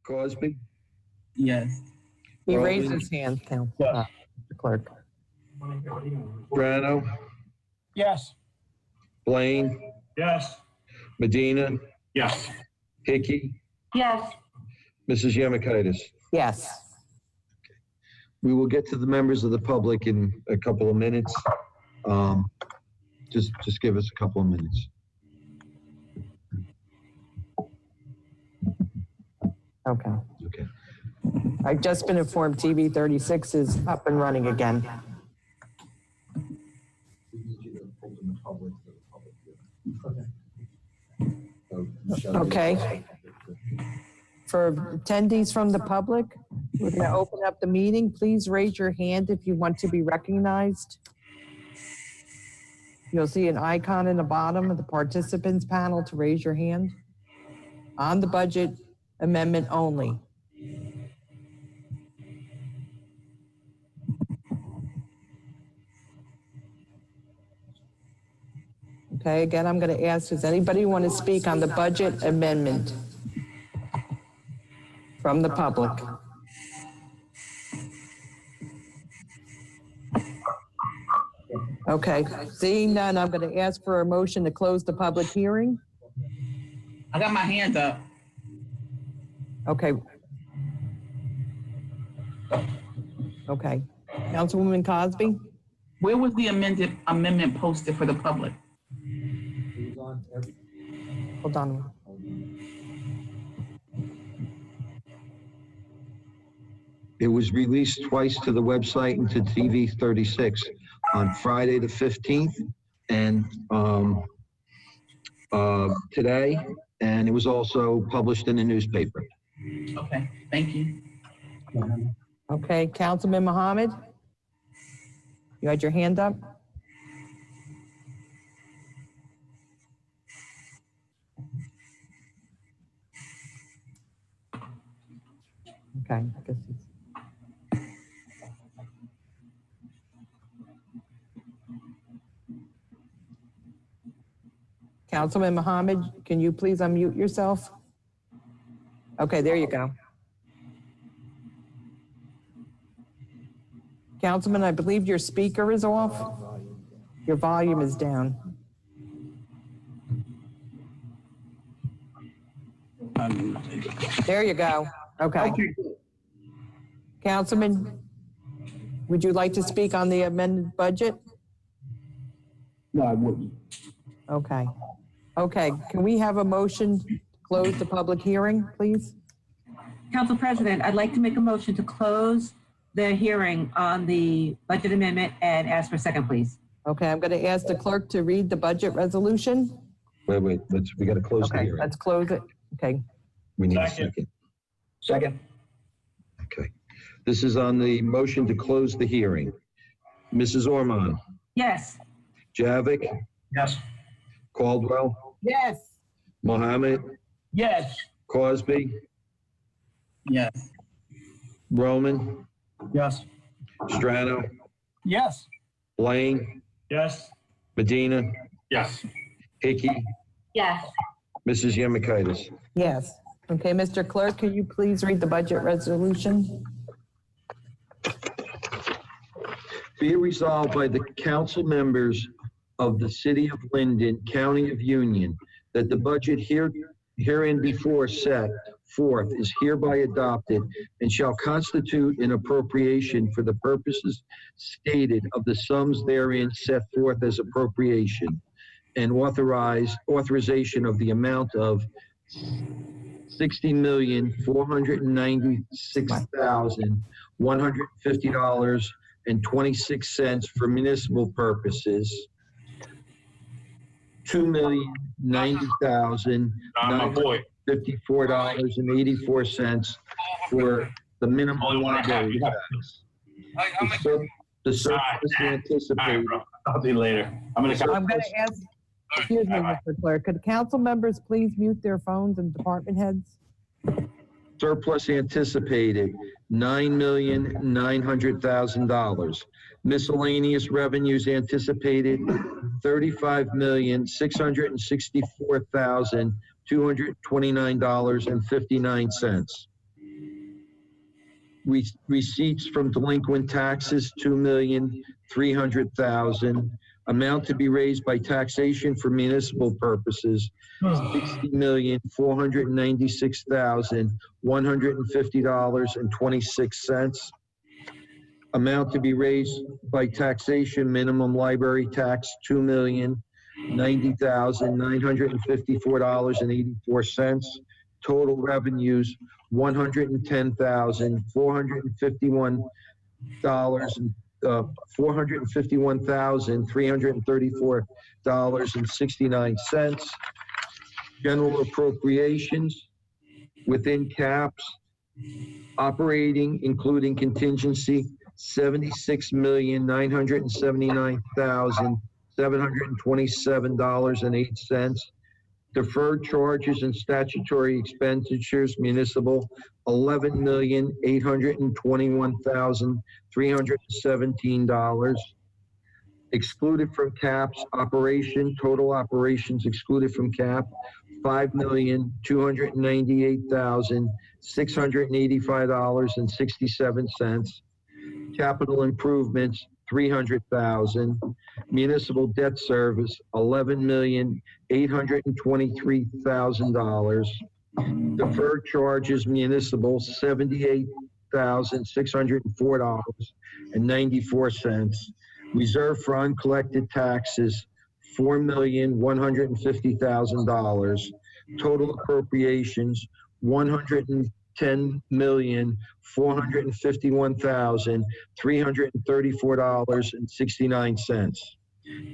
Cosby, Yes. He Roman. raised his hand, Mr. Clerk. Strano, Yes. Blaine, Yes. Medina, Yes. Hickey, Yes. Mrs. Yemekaitis. Yes. We will get to the members of the public in a couple of minutes. Just give us a couple of minutes. Okay. Okay. I've just been informed TV 36 is up and running again. Okay. For attendees from the public, we're going to open up the meeting. Please raise your hand if you want to be recognized. You'll see an icon in the bottom of the participants panel to raise your hand. On the budget amendment only. Okay, again, I'm going to ask, does anybody want to speak on the budget amendment from the public? Okay, seeing none, I'm going to ask for a motion to close the public hearing. I got my hand up. Okay. Okay. Councilwoman Cosby? Where was the amendment posted for the public? Hold on. It was released twice to the website and to TV 36 on Friday the 15th and today, and it was also published in the newspaper. Okay, thank you. Okay, Councilman Mohammed? You had your hand up? Okay, I guess it's... Councilman Mohammed, can you please unmute yourself? Okay, there you go. Councilman, I believe your speaker is off. Your volume is down. There you go. Okay. Councilman, would you like to speak on the amended budget? No, I wouldn't. Okay. Okay, can we have a motion to close the public hearing, please? Council President, I'd like to make a motion to close the hearing on the budget amendment and ask for a second, please. Okay, I'm going to ask the clerk to read the budget resolution. Wait, we got to close the Okay, hearing. let's close it. Okay. We need a Second. second. Second. Okay. This is on the motion to close the hearing. Mrs. Ormond, Yes. Javik, Yes. Caldwell, Yes. Mohammed, Yes. Cosby, Yes. Roman, Yes. Strano, Yes. Blaine, Yes. Medina, Yes. Hickey, Yes. Mrs. Yemekaitis. Yes. Okay, Mr. Clerk, can you please read the budget resolution? Be it resolved by the council members of the City of Linden, County of Union, that the budget herein before set forth is hereby adopted and shall constitute an appropriation for the purposes stated of the sums therein set forth as appropriation, and authorization of the amount of $60,496,150.26 for municipal purposes, $2,090,954.84 for the minimum liability tax. The surplus anticipated. I'll do later. I'm going I'm going to ask, excuse me, Mr. Clerk, could council members please mute their phones and department heads? Surplus anticipated, $9,900,000. Miscellaneous revenues anticipated, $35,664,229.59. Receipts from delinquent taxes, $2,300,000. Amount to be raised by taxation for municipal purposes, $60,496,150.26. Amount to be raised by taxation, minimum library tax, $2,090,954.84. Total revenues, $451,334.69. General appropriations within caps, operating, including contingency, $76,979,727.08. Deferred charges and statutory expenditures, municipal, $11,821,317. Excluded from caps, operation, total operations excluded from cap, $5,298,685.67. Capital improvements, $300,000. Municipal debt service, $11,823,000. Deferred charges, municipal, $78,604.94. Reserve for uncollected taxes, $4,150,000. Total appropriations, $110,451,334.69.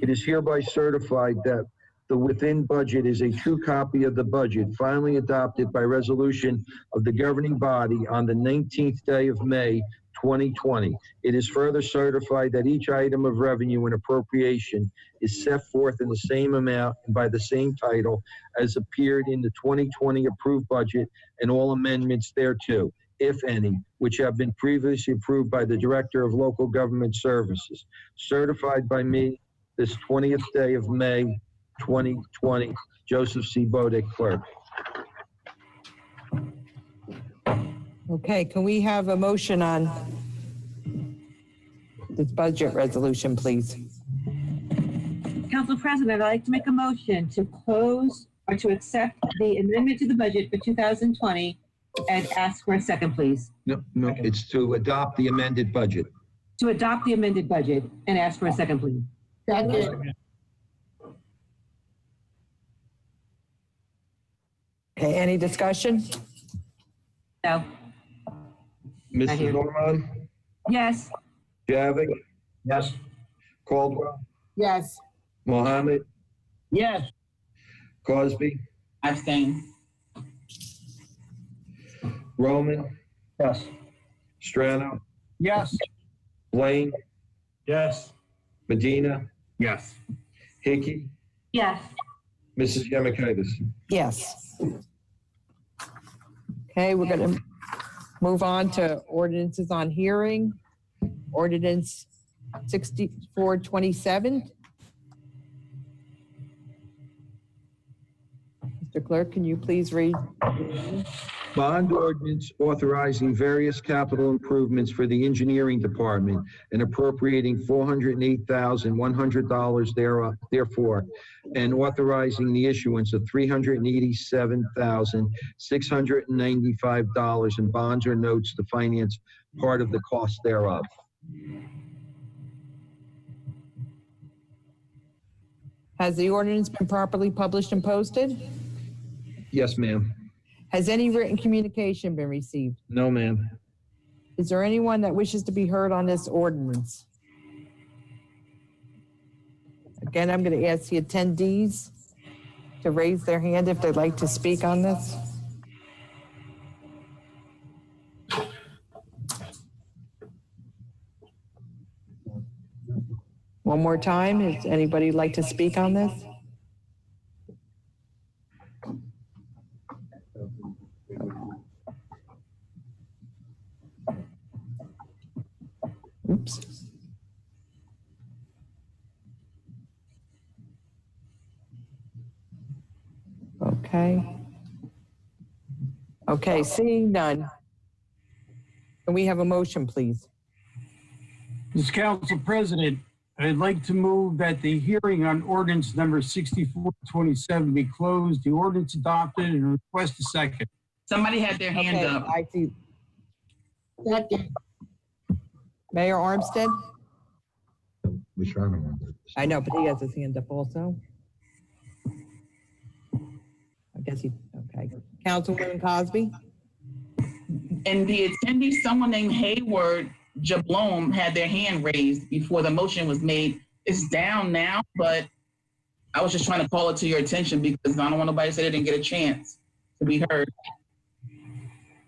It is hereby certified that the within budget is a true copy of the budget finally adopted by resolution of the governing body on the 19th day of May, 2020. It is further certified that each item of revenue and appropriation is set forth in the same amount and by the same title as appeared in the 2020 approved budget and all amendments thereto, if any, which have been previously approved by the Director of Local Government Services. Certified by me this 20th day of May, 2020. Joseph C. Bodek, clerk. Okay, can we have a motion on this budget resolution, please? Council President, I'd like to make a motion to close or to accept the amendment to the budget for 2020 and ask for a second, please. No, it's to adopt the amended budget. To adopt the amended budget and ask for a second, please. Okay, any discussion? No. Mrs. Ormond, Yes. Javik, Yes. Caldwell, Yes. Mohammed, Yes. Cosby, Abstain. Roman, Yes. Strano, Yes. Blaine, Yes. Medina, Yes. Hickey, Yes. Mrs. Yemekaitis. Yes. Okay, we're going to move on to ordinances on hearing. Ordinance 6427. Mr. Clerk, can you please read? Bond ordinance authorizing various capital improvements for the engineering department and appropriating $408,100 therefore, and authorizing the issuance of $387,695 in bonds or notes to finance part of the cost thereof. Has the ordinance been properly published and posted? Yes, ma'am. Has any written communication been received? No, ma'am. Is there anyone that wishes to be heard on this ordinance? Again, I'm going to ask the attendees to raise their hand if they'd like to speak on this. One more time, does anybody like to speak on this? Oops. Okay. Okay, seeing none. Can we have a motion, please? Mr. Council President, I'd like to move that the hearing on ordinance number 6427 be closed, the ordinance adopted, and request a second. Somebody had their hand Okay, up. I see. Mayor Armstead? Which one? I know, but he has his hand up also. I guess he, okay. Councilwoman Cosby? And the attendee, someone named Hayward Jablom had their hand raised before the motion was made. It's down now, but I was just trying to call it to your attention because I don't want nobody to say they didn't get a chance to be heard.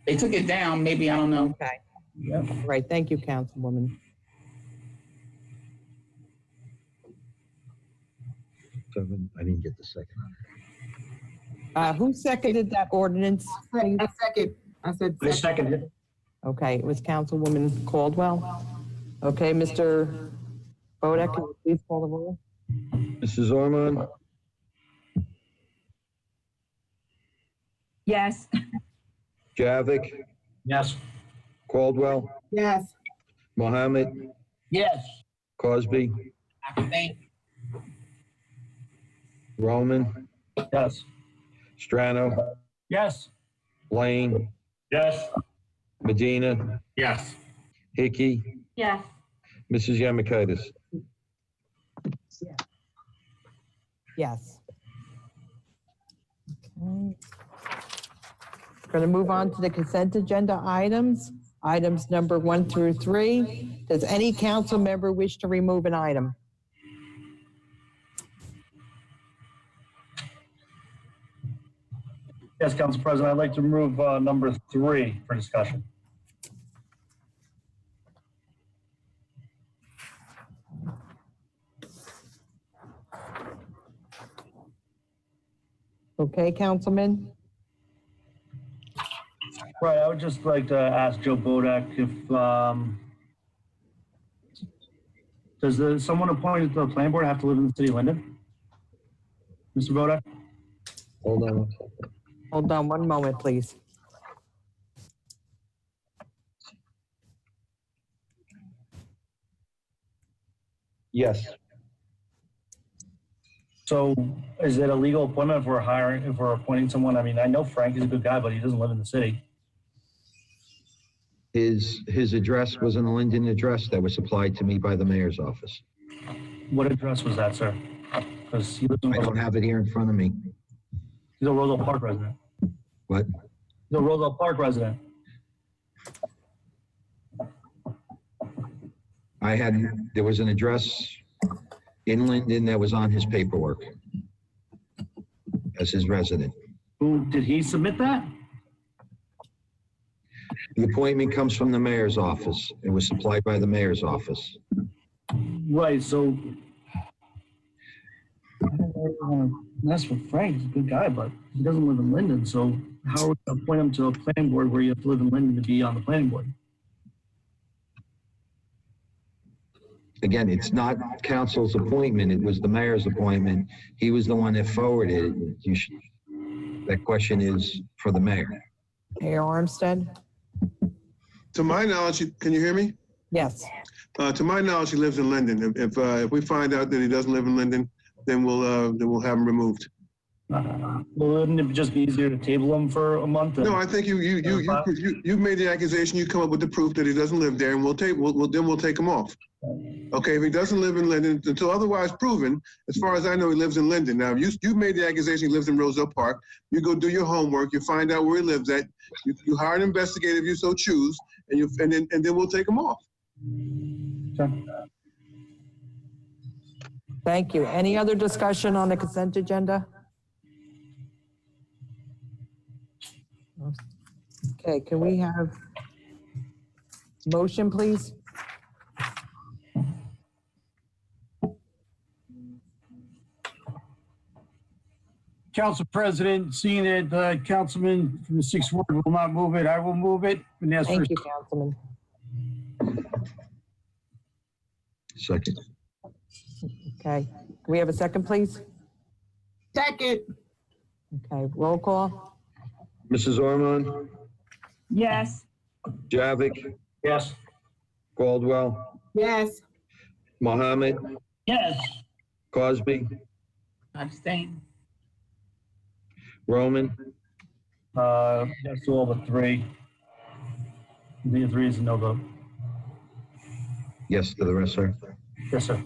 They took it down, maybe, I don't know. Okay. Yep. Right, thank you, Councilwoman. I didn't get the second. Who seconded that ordinance? please? I said I second it. Okay, it was Councilwoman Caldwell. Okay, Mr. Bodak, can you please call the roll? Mrs. Ormond, Yes. Javik, Yes. Caldwell, yes. Mohammed, Yes. Cosby, Abstain. Roman, Yes. Strano, Yes. Lane, Yes. Medina, Yes. Hickey, Yes. Mrs. Yamakitis. Yes. Okay. Going to move on to the consent agenda items. Items number 1 through 3. Does any council member wish to remove an item? Yes, Council President, I'd like to remove number 3 for discussion. Okay, Councilman? Right, I would just like to ask Joe Bodak if, does someone appointed to the planning board have to live in the city of Linden? Mr. Bodak? Hold on. Hold on one moment, please. Yes. So is it a legal appointment if we're appointing someone? I mean, I know Frank is a good guy, but he doesn't live in the city. His address was an Linden address that was supplied to me by the mayor's office. What address was that, sir? Because he lives in, I don't have it here in front of me. he's a Roselle Park resident. What? He's a Roselle Park resident. There was an address in Linden that was on his paperwork as his resident. Who, did he submit that? The appointment comes from the mayor's office. It was supplied by the mayor's office. Right, so. That's for Frank, he's a good guy, but he doesn't live in Linden, so how are we gonna appoint him to a planning board where you have to live in Linden to be on the planning board? Again, it's not council's appointment. It was the mayor's appointment. He was the one that forwarded it. That question is for the mayor. Mayor Armstead? To my knowledge, can you hear me? Yes. To my knowledge, he lives in Linden. If we find out that he doesn't live in Linden, then we'll have him removed. Well, wouldn't it just be easier to table him for a month? No, I think you've made the accusation. You come up with the proof that he doesn't live there, and we'll take him off. Okay, if he doesn't live in Linden until otherwise proven, as far as I know, he lives in Linden. Now, you made the accusation he lives in Roselle Park. You go do your homework. You find out where he lives at. You hire an investigator if you so choose, and then we'll take him off. Okay. Thank you. Any other discussion on the consent agenda? Okay, can we have motion, please? Council President, seeing that the councilman from the 6th Ward will not move it, I will move it and ask for. Thank you, Councilman. Second. Okay, can we have a second, please? Second, Okay, roll call? Mrs. Ormond, Yes. Javik, Yes. Caldwell, Yes. Mohammed, Yes. Cosby, Abstain. Roman, Yes to all but three. The three is a no vote. yes to the rest, sir. Yes, sir.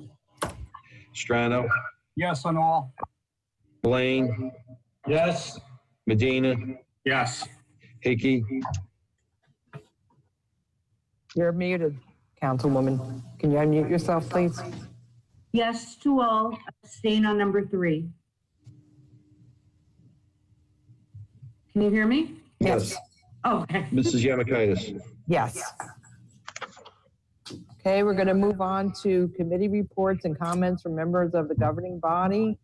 Strano, Yes on all. Blaine, Yes. Medina, Yes. Hickey, You're muted, Councilwoman. Can you unmute yourself, please? Yes to all, abstain on number 3. Can you hear me? yes. Oh, okay. Mrs. Yamakaitis. Yes. Okay, we're going to move on to committee reports and comments from members of the governing body.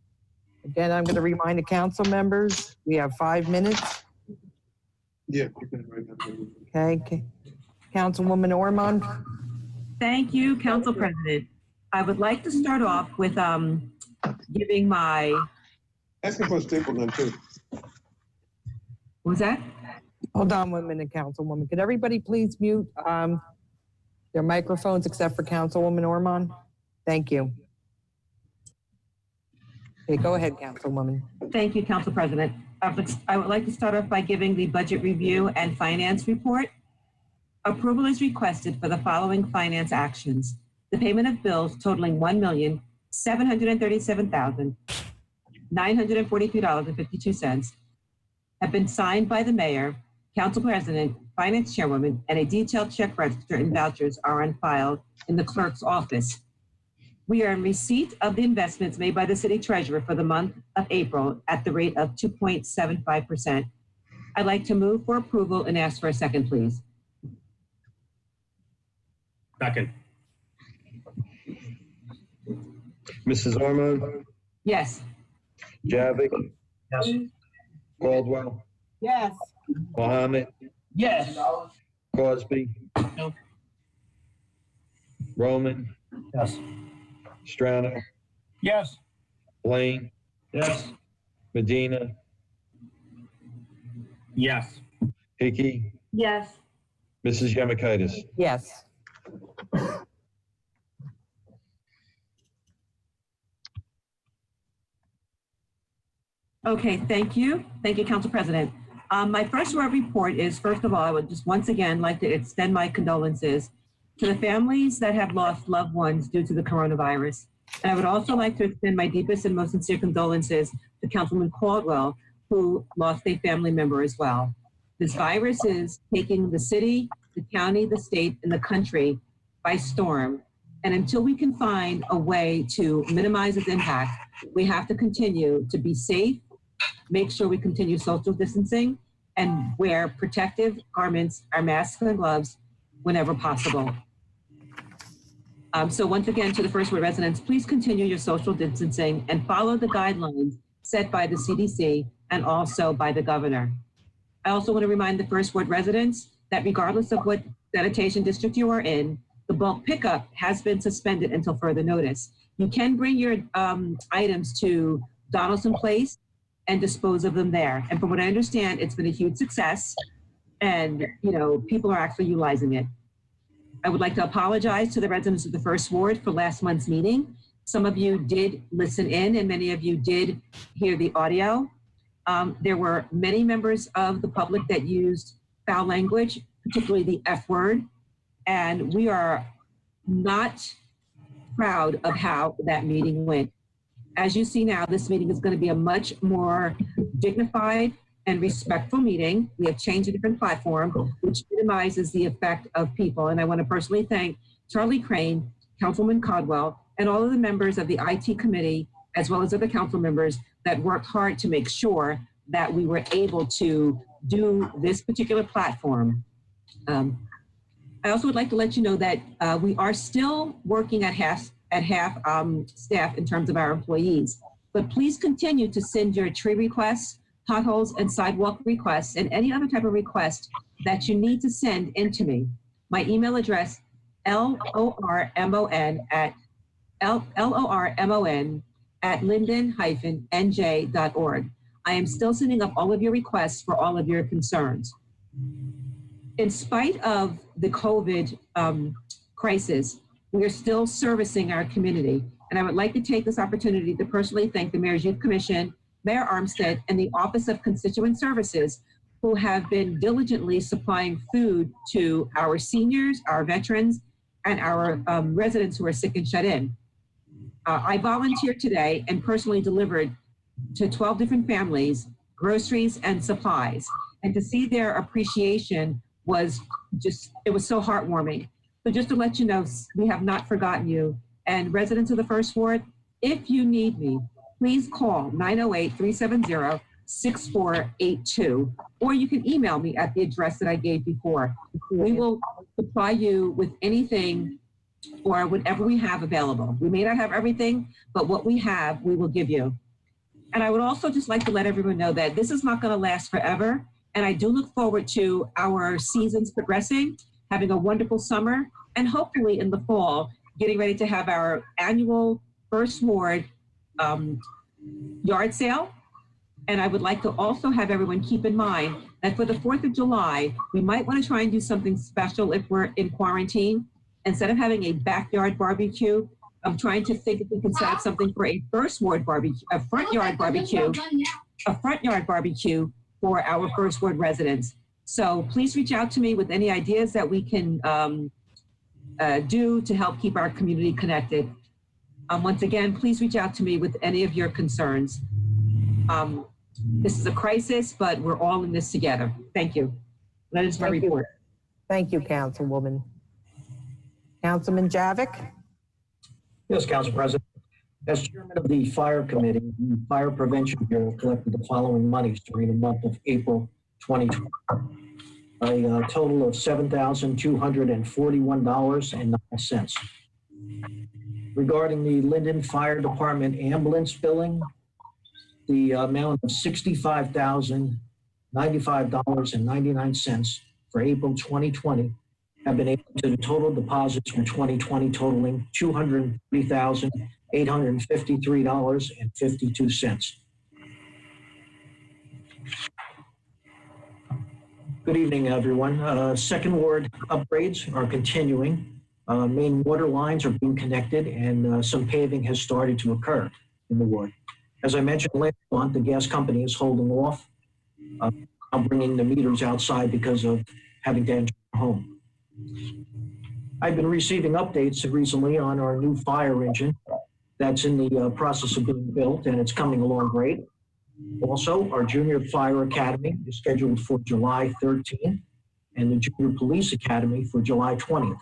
Again, I'm going to remind the council members, we have 5 minutes. Yeah. you can write that down. Okay, Councilwoman Ormond? Thank you, Council President. I would like to start off with giving my, Ask him for a staple gun too. what was that? Hold on 1 minute, Councilwoman. Could everybody please mute their microphones except for Councilwoman Ormond? Thank you. Okay, go ahead, Councilwoman. Thank you, Council President. I would like to start off by giving the Budget Review and Finance Report. Approval is requested for the following finance actions. The payment of bills totaling $1,737,943.52 have been signed by the Mayor, Council President, Finance Chairwoman, and a detailed check register and vouchers are on file in the clerk's office. We are in receipt of the investments made by the City Treasurer for the month of April at the rate of 2.75%. I'd like to move for approval and ask for a second, please. Second. Mrs. Ormond, Yes. Javik, Yes. Caldwell, Yes. Mohammed, Yes. Cosby, No. Roman, Yes. Strano, Yes. Blaine, Yes. Medina, Yes. Hickey, Yes. Mrs. Yamakaitis. Yes. Okay, thank you. Thank you, Council President. My first word report is, first of all, I would just once again like to extend my condolences to the families that have lost loved ones due to the coronavirus. And I would also like to extend my deepest and most sincere condolences to Councilman Caldwell, who lost a family member as well. This virus is taking the city, the county, the state, and the country by storm. And until we can find a way to minimize its impact, we have to continue to be safe, make sure we continue social distancing, and wear protective garments, our masks and gloves, whenever possible. So once again, to the First Ward residents, please continue your social distancing and follow the guidelines set by the CDC and also by the governor. I also want to remind the First Ward residents that regardless of what sanitation district you are in, the bulk pickup has been suspended until further notice. You can bring your items to Donaldson Place and dispose of them there. And from what I understand, it's been a huge success, and people are actually utilizing it. I would like to apologize to the residents of the First Ward for last month's meeting. Some of you did listen in, and many of you did hear the audio. There were many members of the public that used foul language, particularly the F word, and we are not proud of how that meeting went. As you see now, this meeting is going to be a much more dignified and respectful meeting. We have changed a different platform, which minimizes the effect of people. And I want to personally thank Charlie Crane, Councilman Caldwell, and all of the members of the IT committee, as well as other council members that worked hard to make sure that we were able to do this particular platform. I also would like to let you know that we are still working at half staff in terms of our employees. But please continue to send your tree requests, potholes, and sidewalk requests, and any other type of request that you need to send in to me. My email address, lormon@linden-nj.org. I am still sending up all of your requests for all of your concerns. in spite of the COVID crisis, we are still servicing our community. And I would like to take this opportunity to personally thank the Mayor's Youth Commission, Mayor Armstead, and the Office of Constituent Services, who have been diligently supplying food to our seniors, our veterans, and our residents who are sick and shut in. I volunteered today and personally delivered to 12 different families groceries and supplies. And to see their appreciation was just, it was so heartwarming. So just to let you know, we have not forgotten you. And residents of the First Ward, if you need me, please call 908-370-6482, or you can email me at the address that I gave before. We will supply you with anything or whatever we have available. We may not have everything, but what we have, we will give you. And I would also just like to let everyone know that this is not going to last forever. And I do look forward to our seasons progressing, having a wonderful summer, and hopefully in the fall, getting ready to have our annual First Ward yard sale. And I would like to also have everyone keep in mind that for the 4th of July, we might want to try and do something special if we're in quarantine. Instead of having a backyard barbecue, I'm trying to think if we can set up something for a First Ward barbecue, a front yard barbecue for our First Ward residents. So please reach out to me with any ideas that we can do to help keep our community connected. Once again, please reach out to me with any of your concerns. This is a crisis, but we're all in this together. Thank you. That is my report. Thank you, Councilwoman. Councilman Javik? Yes, Council President. As chairman of the Fire Committee, the Fire Prevention Bureau collected the following monies during the month of April 2020. A total of $7,241.09. Regarding the Linden Fire Department ambulance billing, the amount of $65,095.99 for April 2020 have been able to total deposits from 2020 totaling $230,853.52. Good evening, everyone. Second Ward upgrades are continuing. Main water lines are being connected, and some paving has started to occur in the ward. As I mentioned last month, the gas company is holding off on bringing the meters outside because of having to enter the home. I've been receiving updates recently on our new fire engine that's in the process of being built, and it's coming along great. Also, our Junior Fire Academy is scheduled for July 13th, and the Junior Police Academy for July 20th.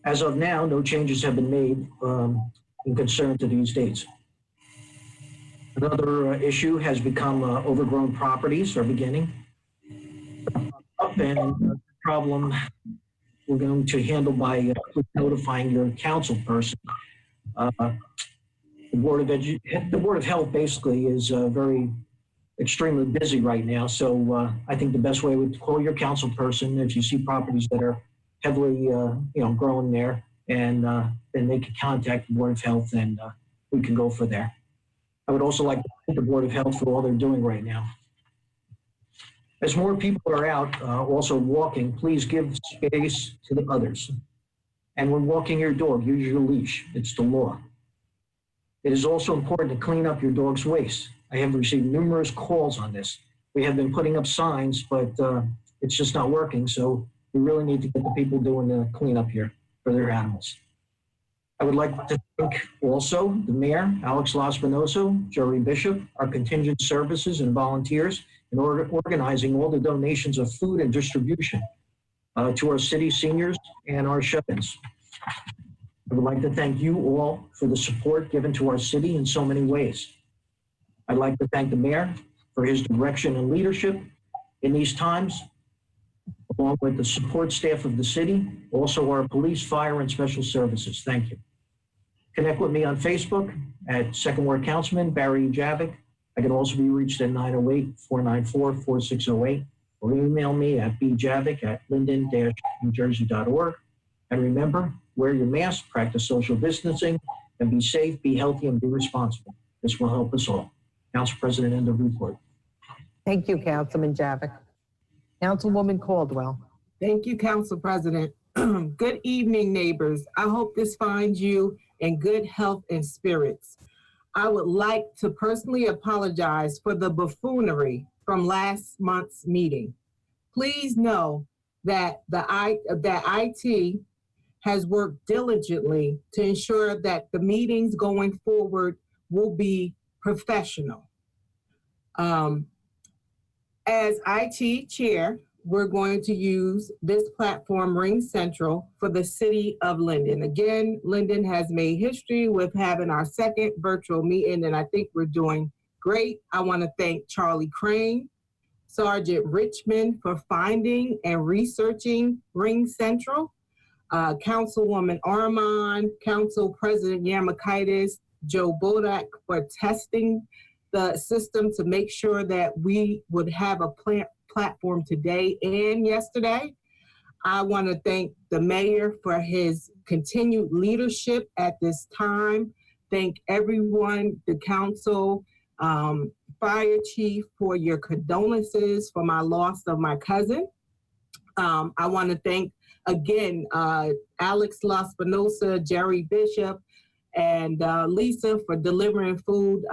As of now, no changes have been made in concern to these dates. Another issue has become overgrown properties are beginning up, and problem we're going to handle by notifying your council person. The Board of Health basically is extremely busy right now. So I think the best way would call your council person if you see properties that are heavily, growing there, and then they can contact the Board of Health, and we can go for there. I would also like to thank the Board of Health for all they're doing right now. As more people are out also walking, please give space to the others. And when walking your dog, use your leash. It's the law. It is also important to clean up your dog's waste. I have received numerous calls on this. We have been putting up signs, but it's just not working. So we really need to get the people doing the cleanup here for their animals. I would like to thank also the Mayor, Alex Laspinoso, Jerry Bishop, our contingent services and volunteers in organizing all the donations of food and distribution to our city seniors and our shut-ins. I would like to thank you all for the support given to our city in so many ways. I'd like to thank the Mayor for his direction and leadership in these times, along with the support staff of the city, also our police, fire, and special services. Thank you. Connect with me on Facebook at Second Ward Councilman Barry Javik. I can also be reached at 908-494-4608, or email me at bjavik@linden-newjersey.org. And remember, wear your mask, practice social distancing, and be safe, be healthy, and be responsible. This will help us all. Council President, end of report. Thank you, Councilman Javik. Councilwoman Caldwell. Thank you, Council President. Good evening, neighbors. I hope this finds you in good health and spirits. I would like to personally apologize for the buffoonery from last month's meeting. Please know that IT has worked diligently to ensure that the meetings going forward will be professional. As IT chair, we're going to use this platform, Ring Central, for the city of Linden. Again, Linden has made history with having our second virtual meeting, and I think we're doing great. I want to thank Charlie Crane, Sergeant Richmond for finding and researching Ring Central, Councilwoman Armand, Council President Yamakaitis, Joe Bodak for testing the system to make sure that we would have a platform today and yesterday. I want to thank the mayor for his continued leadership at this time. Thank everyone, the council, fire chief, for your condolences for my loss of my cousin. I want to thank again Alex Laspinosa, Jerry Bishop, and Lisa for delivering food.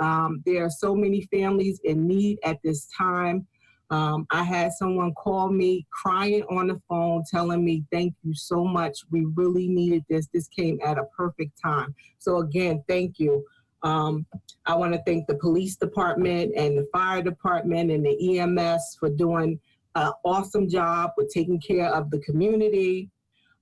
There are so many families in need at this time. I had someone call me crying on the phone telling me, thank you so much. We really needed this. This came at a perfect time. So again, thank you. I want to thank the police department and the fire department and the EMS for doing an awesome job with taking care of the community.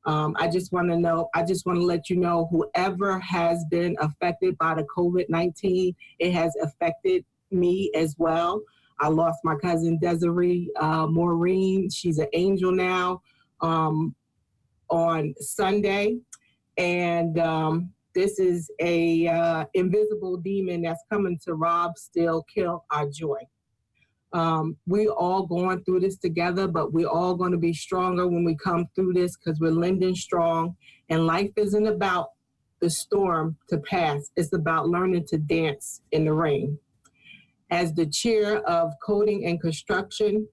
I just want to let you know, whoever has been affected by the COVID-19, it has affected me as well. I lost my cousin Desiree Maureen. She's an angel now on Sunday. And this is a invisible demon that's coming to rob, steal, kill our joy. We're all going through this together, but we're all going to be stronger when we come through this because we're Linden strong. And life isn't about the storm to pass. It's about learning to dance in the rain. As the chair of coding and construction,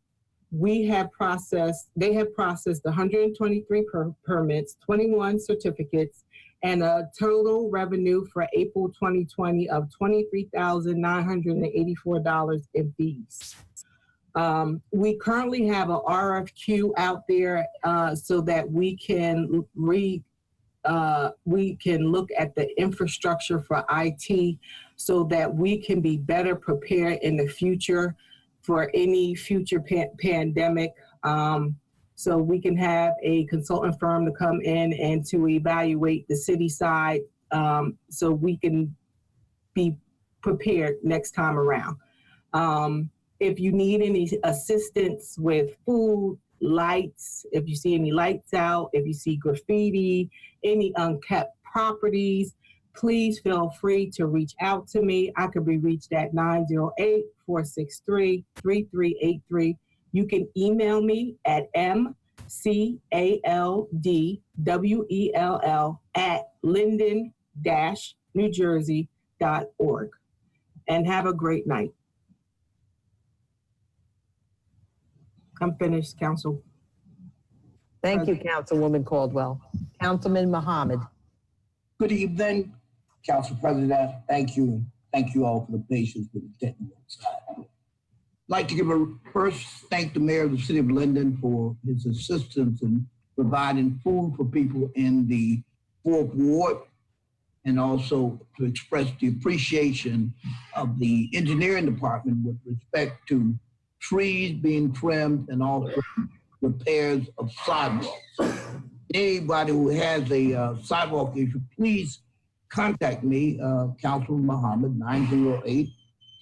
they have processed 123 permits, 21 certificates, and a total revenue for April 2020 of $23,984 in fees. We currently have an RFQ out there so that we can look at the infrastructure for IT so that we can be better prepared in the future for any future pandemic. So we can have a consultant firm to come in and to evaluate the city side so we can be prepared next time around. If you need any assistance with food, lights, if you see any lights out, if you see graffiti, any unkept properties, please feel free to reach out to me. I could be reached at 908-463-3383. You can email me at mcaldwell@linden-newjersey.org. And have a great night. I'm finished, Council. Thank you, Councilwoman Caldwell. Councilman Mohammed. Good evening, Council President. Thank you. Thank you all for the patience with the technical side. I'd like to thank the mayor of the city of Linden for his assistance in providing food for people in the 4th Ward, and also to express the appreciation of the engineering department with respect to trees being trimmed and also repairs of sidewalks. Anybody who has a sidewalk issue, please contact me, Councilman Mohammed,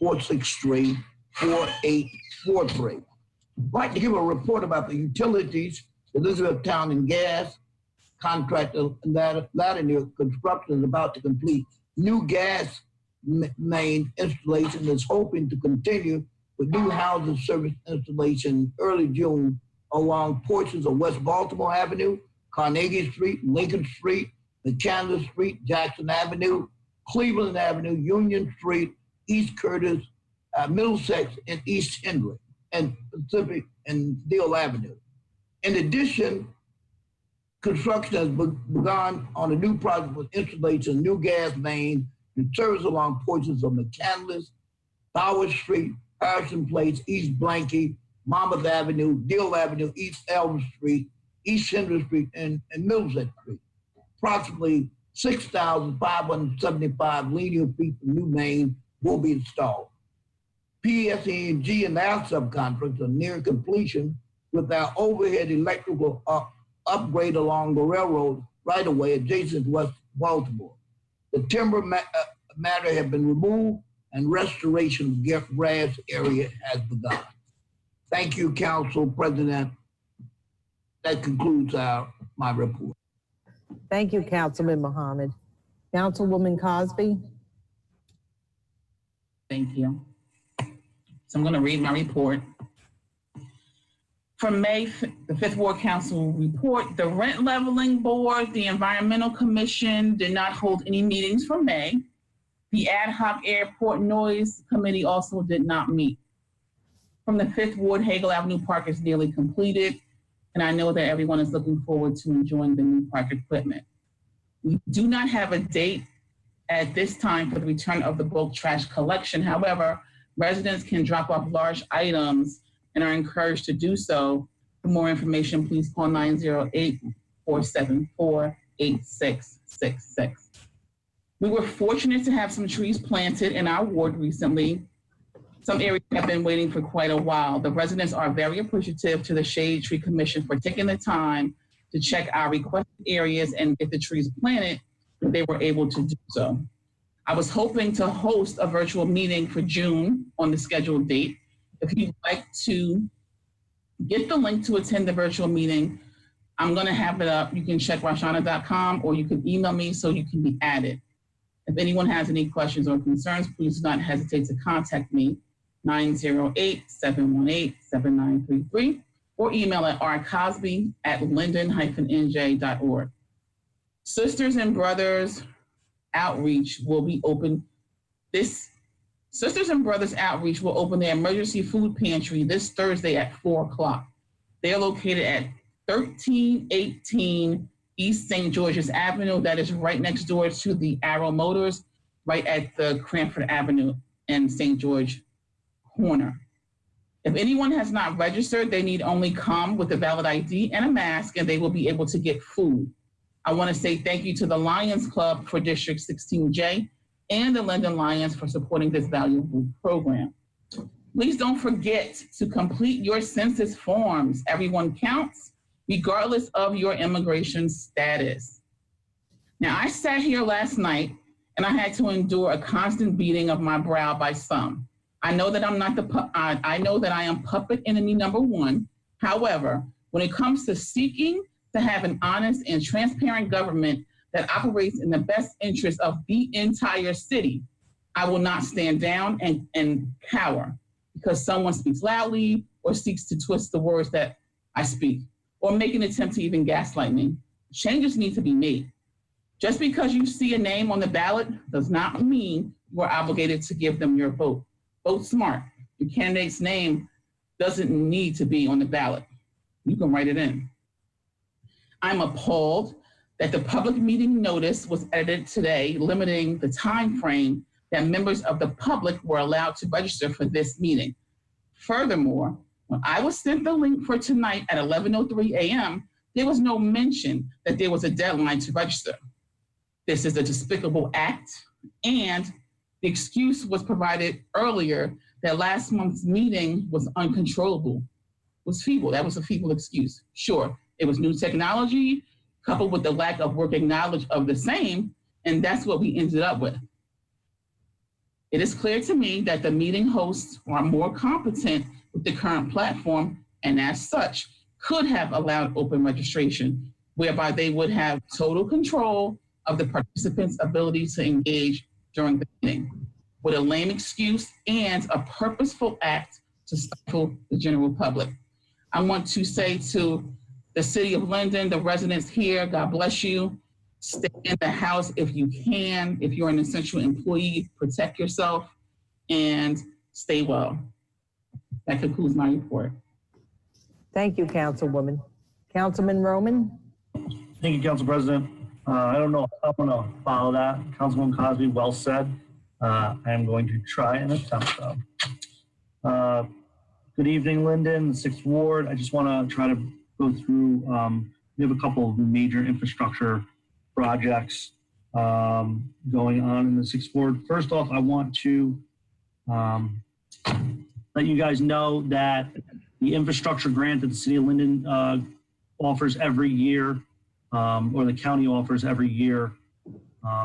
908-463-4843. I'd like to give a report about the utilities. Elizabethtown and Gas contractor Ladder Construction is about to complete new gas main installation. Is hoping to continue with new housing service installation early June along portions of West Baltimore Avenue, Carnegie Street, Lincoln Street, McChandler Street, Jackson Avenue, Cleveland Avenue, Union Street, East Curtis, Middlesex, and East Hendrick. and Pacific and Deal Avenue. In addition, construction has begun on a new project with installation of new gas main and service along portions of McCandless, Howard Street, Harrison Place, East Blanky, Monmouth Avenue, Deal Avenue, East Elm Street, East Center Street, and Middlesex Street. Approximately 6,575 linear feet of new main will be installed. PSE&G and our subcontractors are near completion with our overhead electrical upgrade along the railroad right away adjacent to West Baltimore. The timber matter have been removed and restoration of the grass area has begun. Thank you, Council President. That concludes my report. Thank you, Councilman Mohammed. Councilwoman Cosby? Thank you. So I'm going to read my report. From May, the Fifth Ward Council report, the Rent Leveling Board, the Environmental Commission did not hold any meetings for May. The Ad Hoc Airport Noise Committee also did not meet. From the Fifth Ward, Hagel Avenue Park is nearly completed, and I know that everyone is looking forward to enjoying the new park equipment. We do not have a date at this time for the return of the bulk trash collection. However, residents can drop off large items and are encouraged to do so. For more information, please call 908-474-8666. We were fortunate to have some trees planted in our ward recently. Some areas have been waiting for quite a while. The residents are very appreciative to the Shade Tree Commission for taking the time to check our requested areas and get the trees planted if they were able to do so. I was hoping to host a virtual meeting for June on the scheduled date. If you'd like to get the link to attend the virtual meeting, I'm gonna have it up. You can check rashana.com or you can email me so you can be added. If anyone has any questions or concerns, please do not hesitate to contact me, 908-718-7933, or email at rcosby@linden-nj.org. Sisters and Brothers Outreach will be open. Sisters and Brothers Outreach will open their emergency food pantry this Thursday at 4 o'clock. They are located at 1318 East St. George's Avenue. That is right next door to the Arrow Motors, right at the Cranford Avenue and St. George corner. If anyone has not registered, they need only come with a valid ID and a mask, and they will be able to get food. I want to say thank you to the Lions Club for District 16J and the Linden Lions for supporting this valuable program. Please don't forget to complete your census forms. Everyone counts, regardless of your immigration status. Now, I sat here last night and I had to endure a constant beating of my brow by some. I know that I know that I am puppet enemy number one. However, when it comes to seeking to have an honest and transparent government that operates in the best interest of the entire city, I will not stand down and cower because someone speaks loudly or seeks to twist the words that I speak or make an attempt to even gaslight me. Changes need to be made. Just because you see a name on the ballot does not mean you are obligated to give them your vote. Vote smart. Your candidate's name doesn't need to be on the ballot. You can write it in. I'm appalled that the public meeting notice was edited today, limiting the time frame that members of the public were allowed to register for this meeting. Furthermore, when I was sent the link for tonight at 11:03 a.m., there was no mention that there was a deadline to register. This is a despicable act, and the excuse was provided earlier that last month's meeting was uncontrollable, was feeble. That was a feeble excuse. Sure, it was new technology coupled with the lack of working knowledge of the same, and that's what we ended up with. It is clear to me that the meeting hosts are more competent with the current platform, and as such, could have allowed open registration, whereby they would have total control of the participants' ability to engage during the meeting, with a lame excuse and a purposeful act to stifle the general public. I want to say to the city of Linden, the residents here, God bless you. Stay in the house if you can. If you're an essential employee, protect yourself and stay well. That concludes my report. Thank you, Councilwoman. Councilman Roman? Thank you, Council President. I don't know if I'm going to follow that. Councilwoman Cosby, well said. I am going to try and attempt though. Good evening, Linden, the 6th Ward. I just want to try to go through, we have a couple of major infrastructure projects going on in the 6th Ward. First off, I want to let you guys know that the infrastructure grant that the City of Linden offers every year, or the county offers every year,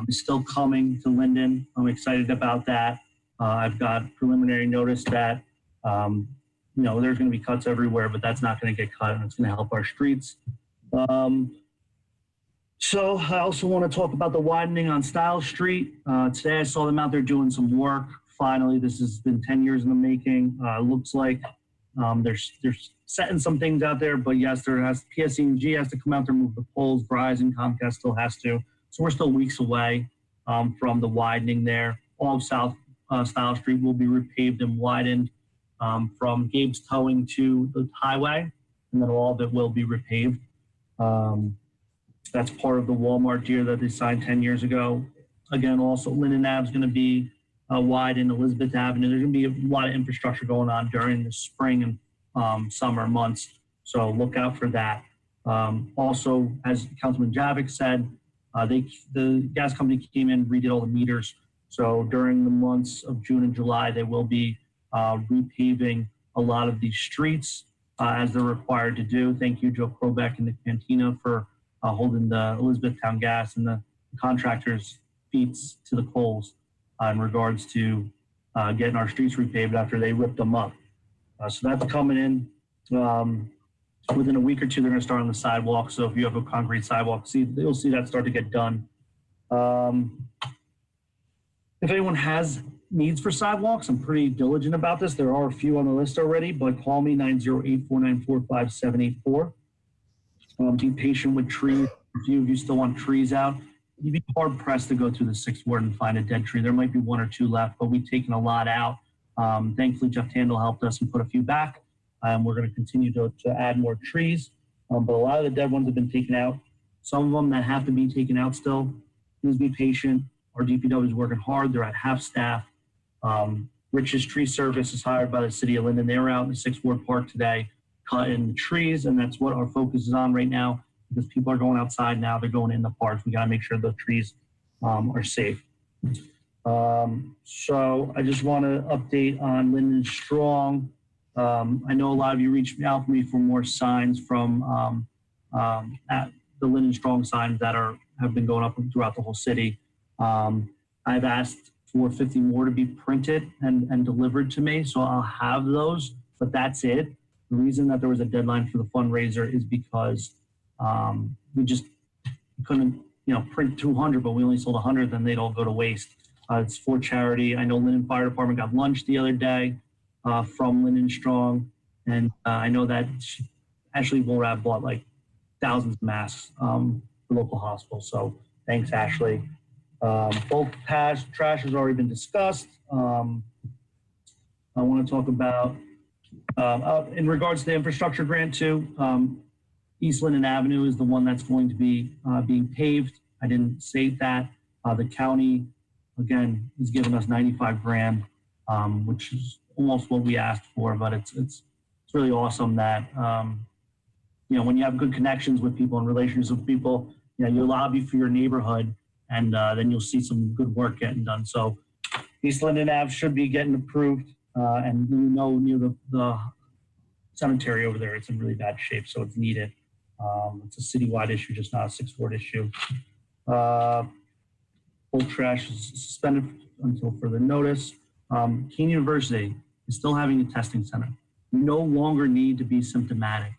is still coming to Linden. I'm excited about that. I've got preliminary notice that you know, there's going to be cuts everywhere, but that's not going to get cut, and it's going to help our streets. So I also want to talk about the widening on Stiles Street. Today I saw them out there doing some work. Finally, this has been 10 years in the making. Looks like they're setting some things out there, but yes, PSE&G has to come out there, move the poles. Verizon, Comcast still has to. So we're still weeks away from the widening there. All of South Stiles Street will be repaved and widened from Gabe's Towing to the highway, and then all of it will be repaved. That's part of the Walmart deal that they signed 10 years ago. Again, also Linden Ave is going to be widened, Elizabeth Avenue. There's going to be a lot of infrastructure going on during the spring and summer months, so look out for that. Also, as Councilman Javik said, the gas company came in and redid all the meters. So during the months of June and July, they will be repaving a lot of these streets as they're required to do. Thank you, Joe Krobeck and the Cantina, for holding the Elizabethtown Gas and the contractors' feet to the coals in regards to getting our streets repaved after they ripped them up. So that's coming in. Within a week or two, they're going to start on the sidewalk. So if you have a concrete sidewalk, you'll see that start to get done. If anyone has needs for sidewalks, I'm pretty diligent about this. There are a few on the list already, but call me 908-494-5784. Be patient with trees. If you still want trees out, you'd be hard pressed to go through the 6th Ward and find a dead tree. There might be 1 or 2 left, but we've taken a lot out. Thankfully, Jeff Tandle helped us and put a few back. We're going to continue to add more trees, but a lot of the dead ones have been taken out. Some of them that have to be taken out still. Please be patient. Our DPW is working hard. They're at half staff. Rich's Tree Service is hired by the City of Linden. They were out in the 6th Ward Park today cutting the trees, and that's what our focus is on right now because people are going outside now. They're going in the parks. We got to make sure the trees are safe. So I just want to update on Linden Strong. I know a lot of you reached out to me for more signs from at the Linden Strong signs that have been going up throughout the whole city. I've asked for 50 more to be printed and delivered to me, so I'll have those, but that's it. The reason that there was a deadline for the fundraiser is because we just couldn't, print 200, but we only sold 100, then they'd all go to waste. It's for charity. I know Linden Fire Department got lunch the other day from Linden Strong, and I know that Ashley Woolrab bought like thousands of masks for local hospitals. So thanks, Ashley. Bulk trash has already been discussed. I want to talk about, in regards to the infrastructure grant too, East Linden Avenue is the one that's going to be being paved. I didn't say that. The county, again, has given us 95 grand, which is almost what we asked for, but it's really awesome that, when you have good connections with people and relations with people, you lobby for your neighborhood, and then you'll see some good work getting done. So East Linden Ave should be getting approved, and near the cemetery over there, it's in really bad shape, so it's needed. It's a citywide issue, just not a 6th Ward issue. Bulk trash is suspended until further notice. Keene University is still having a testing center. You no longer need to be symptomatic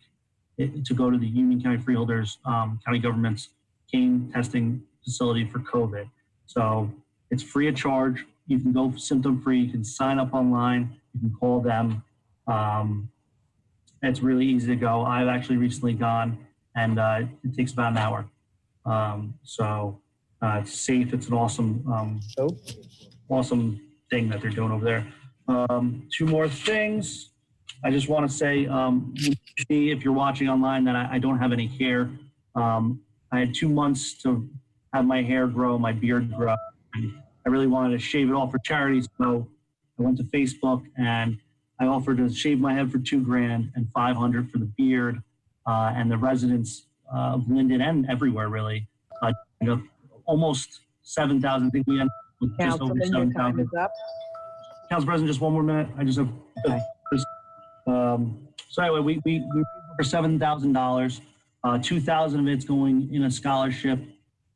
to go to the Union County Freeholders County Government's Keene testing facility for COVID. So it's free of charge. You can go symptom-free. You can sign up online. You can call them. It's really easy to go. I've actually recently gone, and it takes about an hour. So it's safe. It's an awesome, awesome thing that they're doing over there. 2 more things. I just want to say, see if you're watching online, that I don't have any hair. I had 2 months to have my hair grow, my beard grow. I really wanted to shave it all for charity, so I went to Facebook and I offered to shave my head for $2,000 and $500 for the beard, and the residents of Linden and everywhere really. Almost 7,000. I think we ended with just over Councilman, your time 7,000. is up. Council President, just one more minute. I just have. Okay. So anyway, we for $7,000. 2,000 of it's going in a scholarship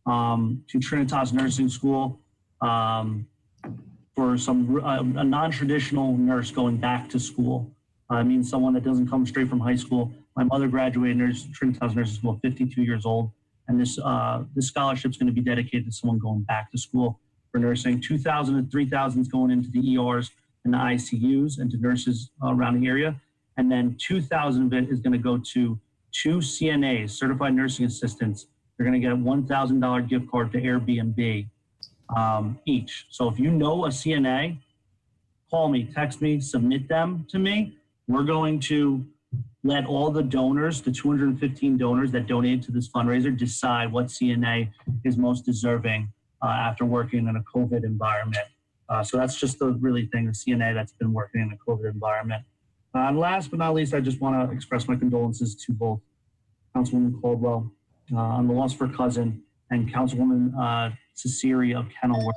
to Trinitas Nursing School for some a non-traditional nurse going back to school. I mean, someone that doesn't come straight from high school. My mother graduated Trinitas Nursing School, 52 years old, and this scholarship is going to be dedicated to someone going back to school for nursing. 2,000 and 3,000 is going into the ERs and the ICUs and to nurses around the area, and then 2,000 of it is going to go to 2 CNAs, certified nursing assistants. They're going to get a $1,000 gift card to Airbnb each. So if you know a CNA, call me, text me, submit them to me. We're going to let all the donors, the 215 donors that donated to this fundraiser, decide what CNA is most deserving after working in a COVID environment. So that's just the really thing, the CNA that's been working in a COVID environment. And last but not least, I just want to express my condolences to both Councilwoman Caldwell on the loss of her cousin and Councilwoman Cecilia of Kenilworth,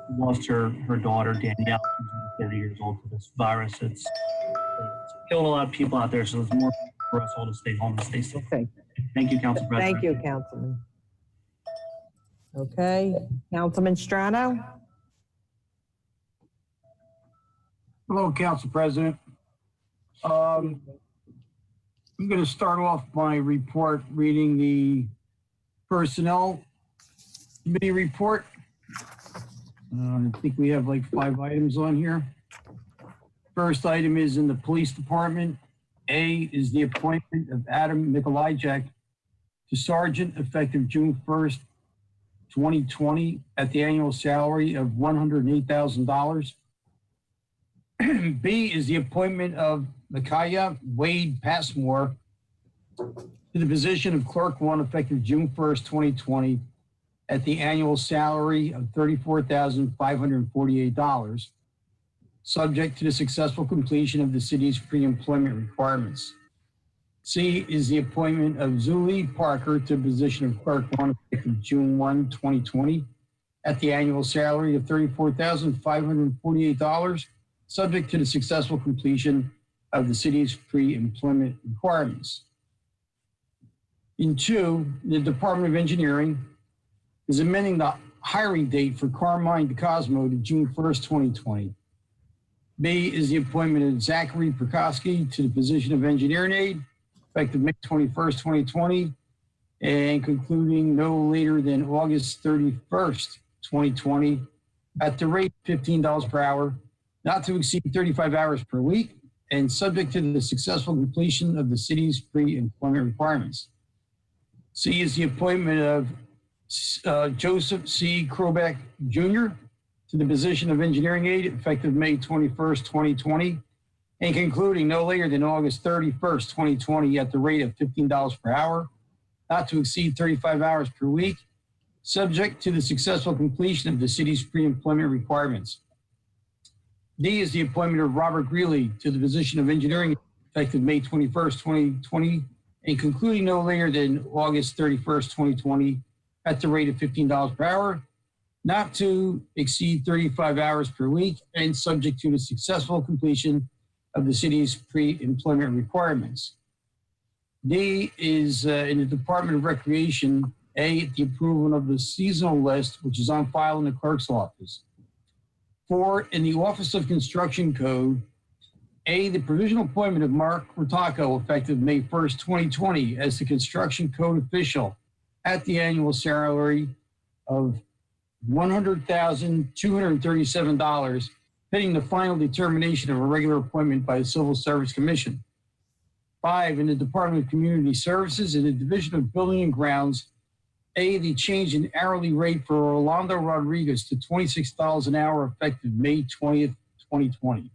who lost her daughter, Danielle, who's 30 years old, to this virus. It's killing a lot of people out there, so there's more for us all to stay home and stay safe. Okay. Thank you, Council President. Thank you, Councilman. Okay, Councilman Strano? Hello, Council President. I'm going to start off my report reading the Personnel Committee report. I think we have like 5 items on here. First item is in the Police Department. A is the appointment of Adam Mikolajczak to Sergeant effective June 1st, 2020 at the annual salary of $108,000. B is the appointment of Micaiah Wade Passmore to the position of Clerk 1 effective June 1st, 2020 at the annual salary of $34,548, subject to the successful completion of the city's pre-employment requirements. C is the appointment of Zuli Parker to the position of Clerk 1 effective June 1, 2020 at the annual salary of $34,548, subject to the successful completion of the city's pre-employment requirements. In 2, the Department of Engineering is amending the hiring date for Carmine DeCosmo to June 1st, 2020. B is the appointment of Zachary Prokosky to the position of engineering aide, effective May 21st, 2020, and concluding no later than August 31st, 2020, at the rate of $15 per hour, not to exceed 35 hours per week, and subject to the successful completion of the city's pre-employment requirements. C is the appointment of Joseph C. Krobeck Jr. to the position of engineering aide effective May 21st, 2020, and concluding no later than August 31st, 2020 at the rate of $15 per hour, not to exceed 35 hours per week, subject to the successful completion of the city's pre-employment requirements. D is the appointment of Robert Greeley to the position of engineering effective May 21st, 2020, and concluding no later than August 31st, 2020 at the rate of $15 per hour, not to exceed 35 hours per week, and subject to the successful completion of the city's pre-employment requirements. D is in the Department of Recreation. A, the approval of the seasonal list, which is on file in the clerk's office. 4, in the Office of Construction Code. A, the provisional appointment of Mark Rotacco effective May 1st, 2020 as the construction code official at the annual salary of $100,237, pending the final determination of a regular appointment by the Civil Service Commission. 5, in the Department of Community Services, in the Division of Building and Grounds. A, the change in hourly rate for Orlando Rodriguez to $26 an hour effective May 20th, 2020.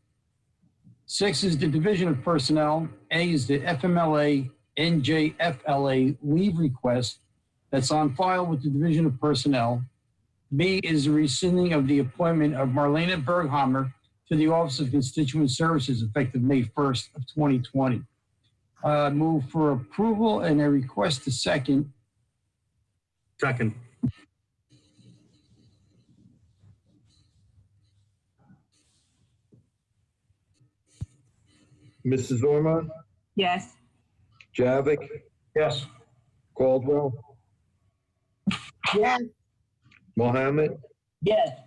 6 is the Division of Personnel. A is the FMLA NJFLA leave request that's on file with the Division of Personnel. B is the rescinding of the appointment of Marlena Berghammer to the Office of Constituent Services effective May 1st of 2020. Move for approval and a request to second. Second. Mrs. Ormond, Yes. Javik, Yes. Caldwell, Yes. Mohammed, Yes.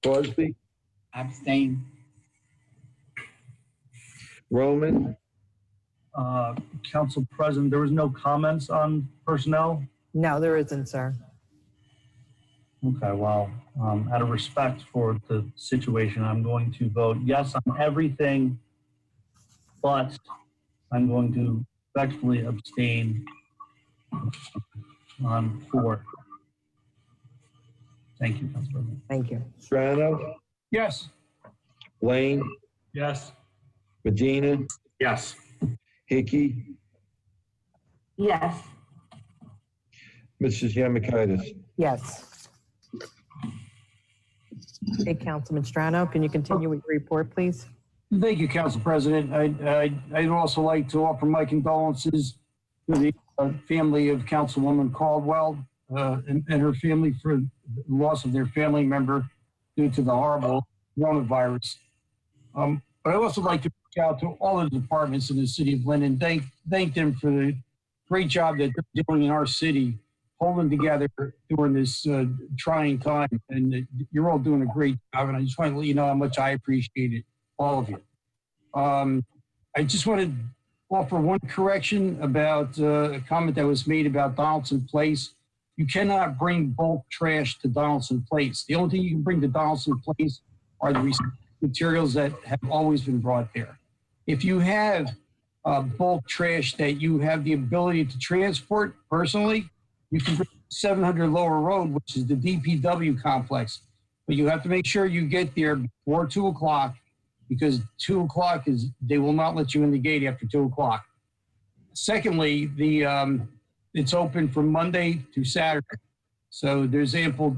Crosby, Abstain. Roman, Council President, there was no comments on personnel? No, there isn't, sir. Okay, well, out of respect for the situation, I'm going to vote yes on everything, but I'm going to respectfully abstain on 4. Thank you, Council President. Thank you. Strano, Yes. Blaine, Yes. Medina, Yes. Hickey, Yes. Mrs. Yamakitis. Yes. Okay, Councilman Strano, can you continue with your report, please? Thank you, Council President. I'd also like to offer my condolences to the family of Councilwoman Caldwell and her family for the loss of their family member due to the horrible coronavirus. But I'd also like to reach out to all the departments in the city of Linden, thank them for the great job that they're doing in our city, holding together during this trying time. And you're all doing a great job. And I just want to let you know how much I appreciate it, all of you. I just want to offer one correction about a comment that was made about Donaldson Place. You cannot bring bulk trash to Donaldson Place. The only thing you can bring to Donaldson Place are the recycled materials that have always been brought there. If you have bulk trash that you have the ability to transport personally, you can bring 700 Lower Road, which is the DPW complex. But you have to make sure you get there before 2 o'clock, because 2 o'clock is, they will not let you in the gate after 2 o'clock. Secondly, it's open from Monday to Saturday. So there's ample,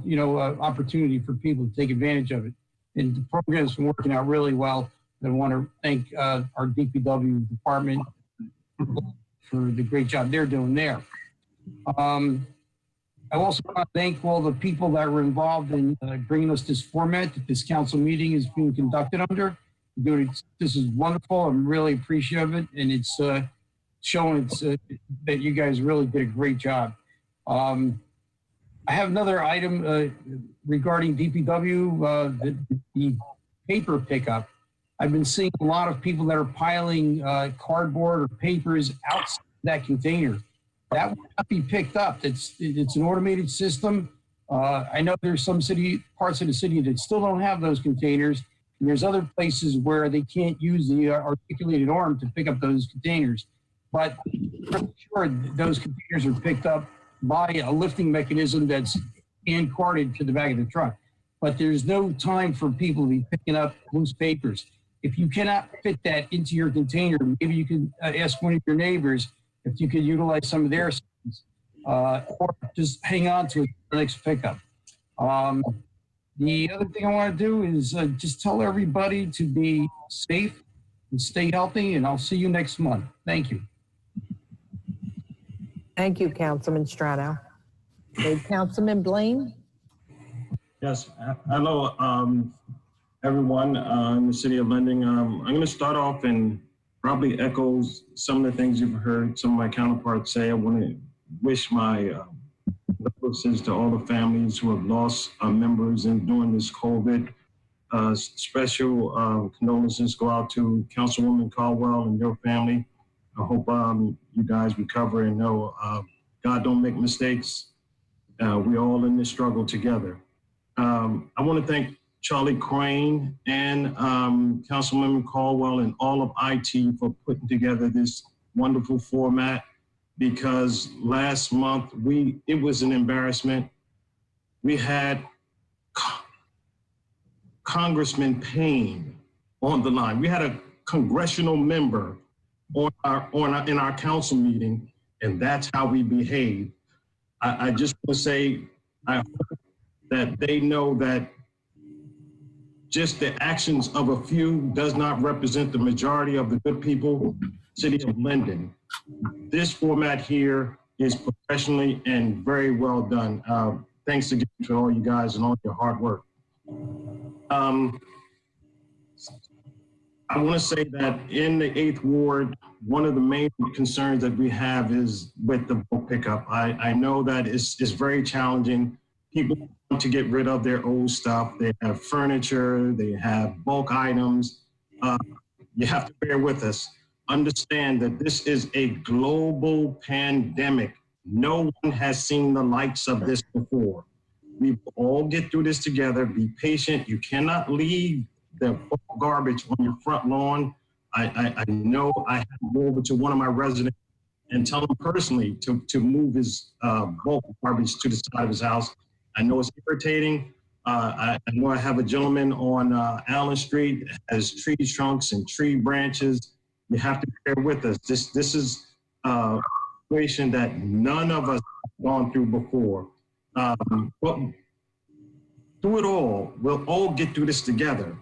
opportunity for people to take advantage of it. And the program's been working out really well. I want to thank our DPW department for the great job they're doing there. I also want to thank all the people that were involved in bringing us this format that this council meeting is being conducted under. This is wonderful. I'm really appreciative of it. And it's showing that you guys really did a great job. I have another item regarding DPW, the paper pickup. I've been seeing a lot of people that are piling cardboard or papers outside that container. That will not be picked up. It's an automated system. I know there's some parts of the city that still don't have those containers. And there's other places where they can't use the articulated arm to pick up those containers. But I'm sure those containers are picked up by a lifting mechanism that's hand carted to the back of the truck. But there's no time for people to be picking up loose papers. If you cannot fit that into your container, maybe you can ask one of your neighbors if you could utilize some of their systems, or just hang on to it for the next pickup. The other thing I want to do is just tell everybody to be safe and stay healthy, and I'll see you next month. Thank you. Thank you, Councilman Strano. Okay, Councilman Blaine? Yes, hello, everyone in the city of Linden. I'm going to start off and probably echo some of the things you've heard some of my counterparts say. I want to wish my condolences to all the families who have lost members during this COVID. Special condolences go out to Councilwoman Caldwell and your family. I hope you guys recover and know God don't make mistakes. We're all in this struggle together. I want to thank Charlie Crane and Councilwoman Caldwell and all of IT for putting together this wonderful format, because last month it was an embarrassment. We had Congressman Payne on the line. We had a congressional member in our council meeting, and that's how we behave. I just want to say, I hope that they know that just the actions of a few does not represent the majority of the good people, city of Linden. This format here is professionally and very well done. Thanks again to all you guys and all your hard work. I want to say that in the 8th Ward, one of the main concerns that we have is with the bulk pickup. I know that it's very challenging. People want to get rid of their old stuff. They have furniture, they have bulk items. You have to bear with us. Understand that this is a global pandemic. No one has seen the likes of this before. We will all get through this together. Be patient. You cannot leave the garbage on your front lawn. I know I had to go over to one of my residents and tell him personally to move his bulk garbage to the side of his house. I know it's irritating. I know I have a gentleman on Allen Street that has tree trunks and tree branches. You have to bear with us. This is a situation that none of us have gone through before. But through it all, we'll all get through this together,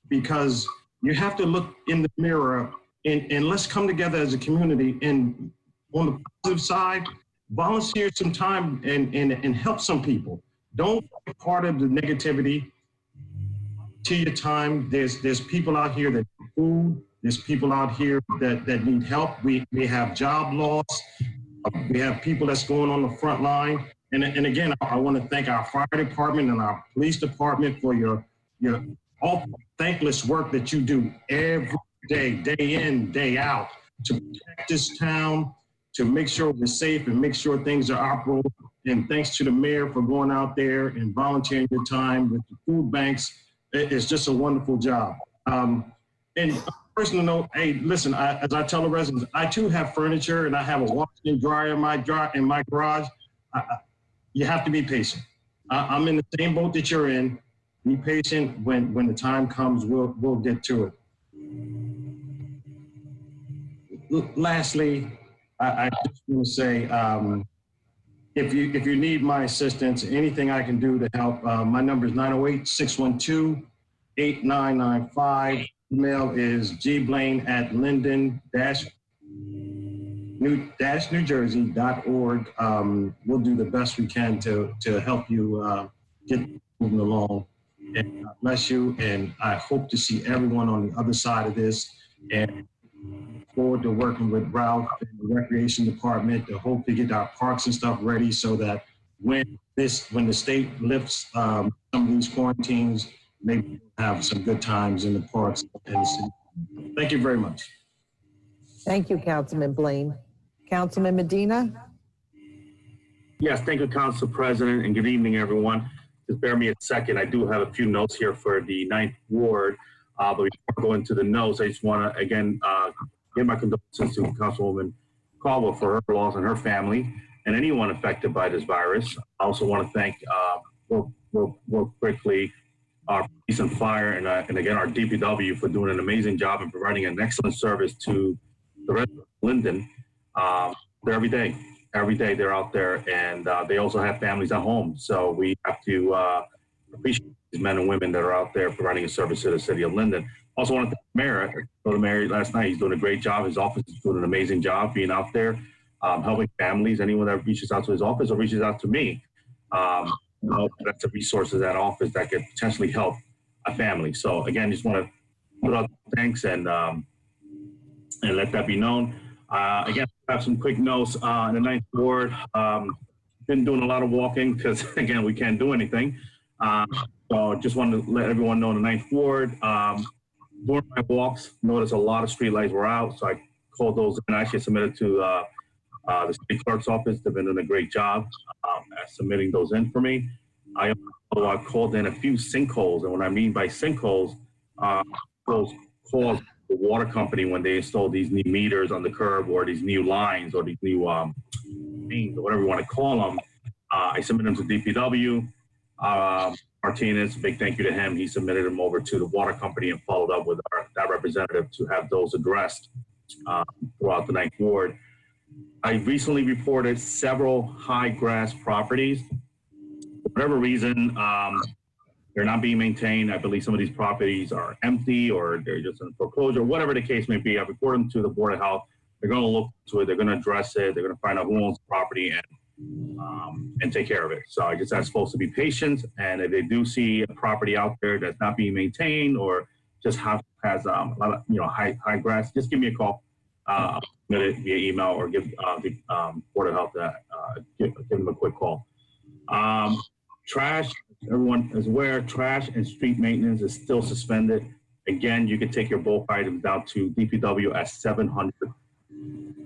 because you have to look in the mirror and let's come together as a community. And on the positive side, volunteer some time and help some people. Don't be part of the negativity. To your time, there's people out here that need food. There's people out here that need help. We have job loss. We have people that's going on the front line. And again, I want to thank our fire department and our police department for your all thankless work that you do every day, day in, day out, to protect this town, to make sure we're safe and make sure things are operable. And thanks to the mayor for going out there and volunteering your time with the food banks. It's just a wonderful job. And personal note, hey, listen, as I tell the residents, I too have furniture and I have a washer and dryer in my garage. You have to be patient. I'm in the same boat that you're in. Be patient. When the time comes, we'll get to it. Lastly, I just want to say, if you need my assistance, anything I can do to help, my number is 908-612-8995. Email is gblaine@linden-newjersey.org. We'll do the best we can to help you get moving along. And God bless you. And I hope to see everyone on the other side of this. And look forward to working with Ralph and the Recreation Department to hope to get our parks and stuff ready so that when the state lifts some of these quarantines, maybe we'll have some good times in the parks and the city. Thank you very much. Thank you, Councilman Blaine. Councilman Medina? Yes, thank you, Council President, and good evening, everyone. Just bear me a second. I do have a few notes here for the 9th Ward, but before I go into the notes, I just want to, again, give my condolences to Councilwoman Caldwell for her loss and her family and anyone affected by this virus. I also want to thank, real quickly, our police and fire and again, our DPW for doing an amazing job and providing an excellent service to the residents of Linden. They're every day they're out there, and they also have families at home. So we have to appreciate these men and women that are out there providing a service to the city of Linden. Also want to thank the mayor. I told the mayor last night, he's doing a great job. His office is doing an amazing job being out there, helping families. Anyone that reaches out to his office or reaches out to me, that's a resource of that office that could potentially help a family. So again, just want to put out thanks and let that be known. Again, I have some quick notes in the 9th Ward. Been doing a lot of walking because, again, we can't do anything. So just wanted to let everyone know in the 9th Ward, during my walks, noticed a lot of streetlights were out. So I called those and actually submitted to the city clerk's office. They've been doing a great job at submitting those in for me. I also called in a few sinkholes. And what I mean by sinkholes, those caused the water company when they install these new meters on the curb or these new lines or these new mains or whatever you want to call them. I submitted them to DPW. Martinez, big thank you to him. He submitted them over to the water company and followed up with that representative to have those addressed throughout the 9th Ward. I recently reported several high grass properties. For whatever reason, they're not being maintained. I believe some of these properties are empty or they're just in foreclosure, whatever the case may be. I've reported them to the Board of Health. They're going to look into it. They're going to address it. They're going to find out who owns the property and take care of it. So I just ask folks to be patient. And if they do see a property out there that's not being maintained or just has a lot of high grass, just give me a call. I'll submit it via email or give the Board of Health give them a quick call. Trash, everyone is aware, trash and street maintenance is still suspended. Again, you can take your bulk items down to DPW at 700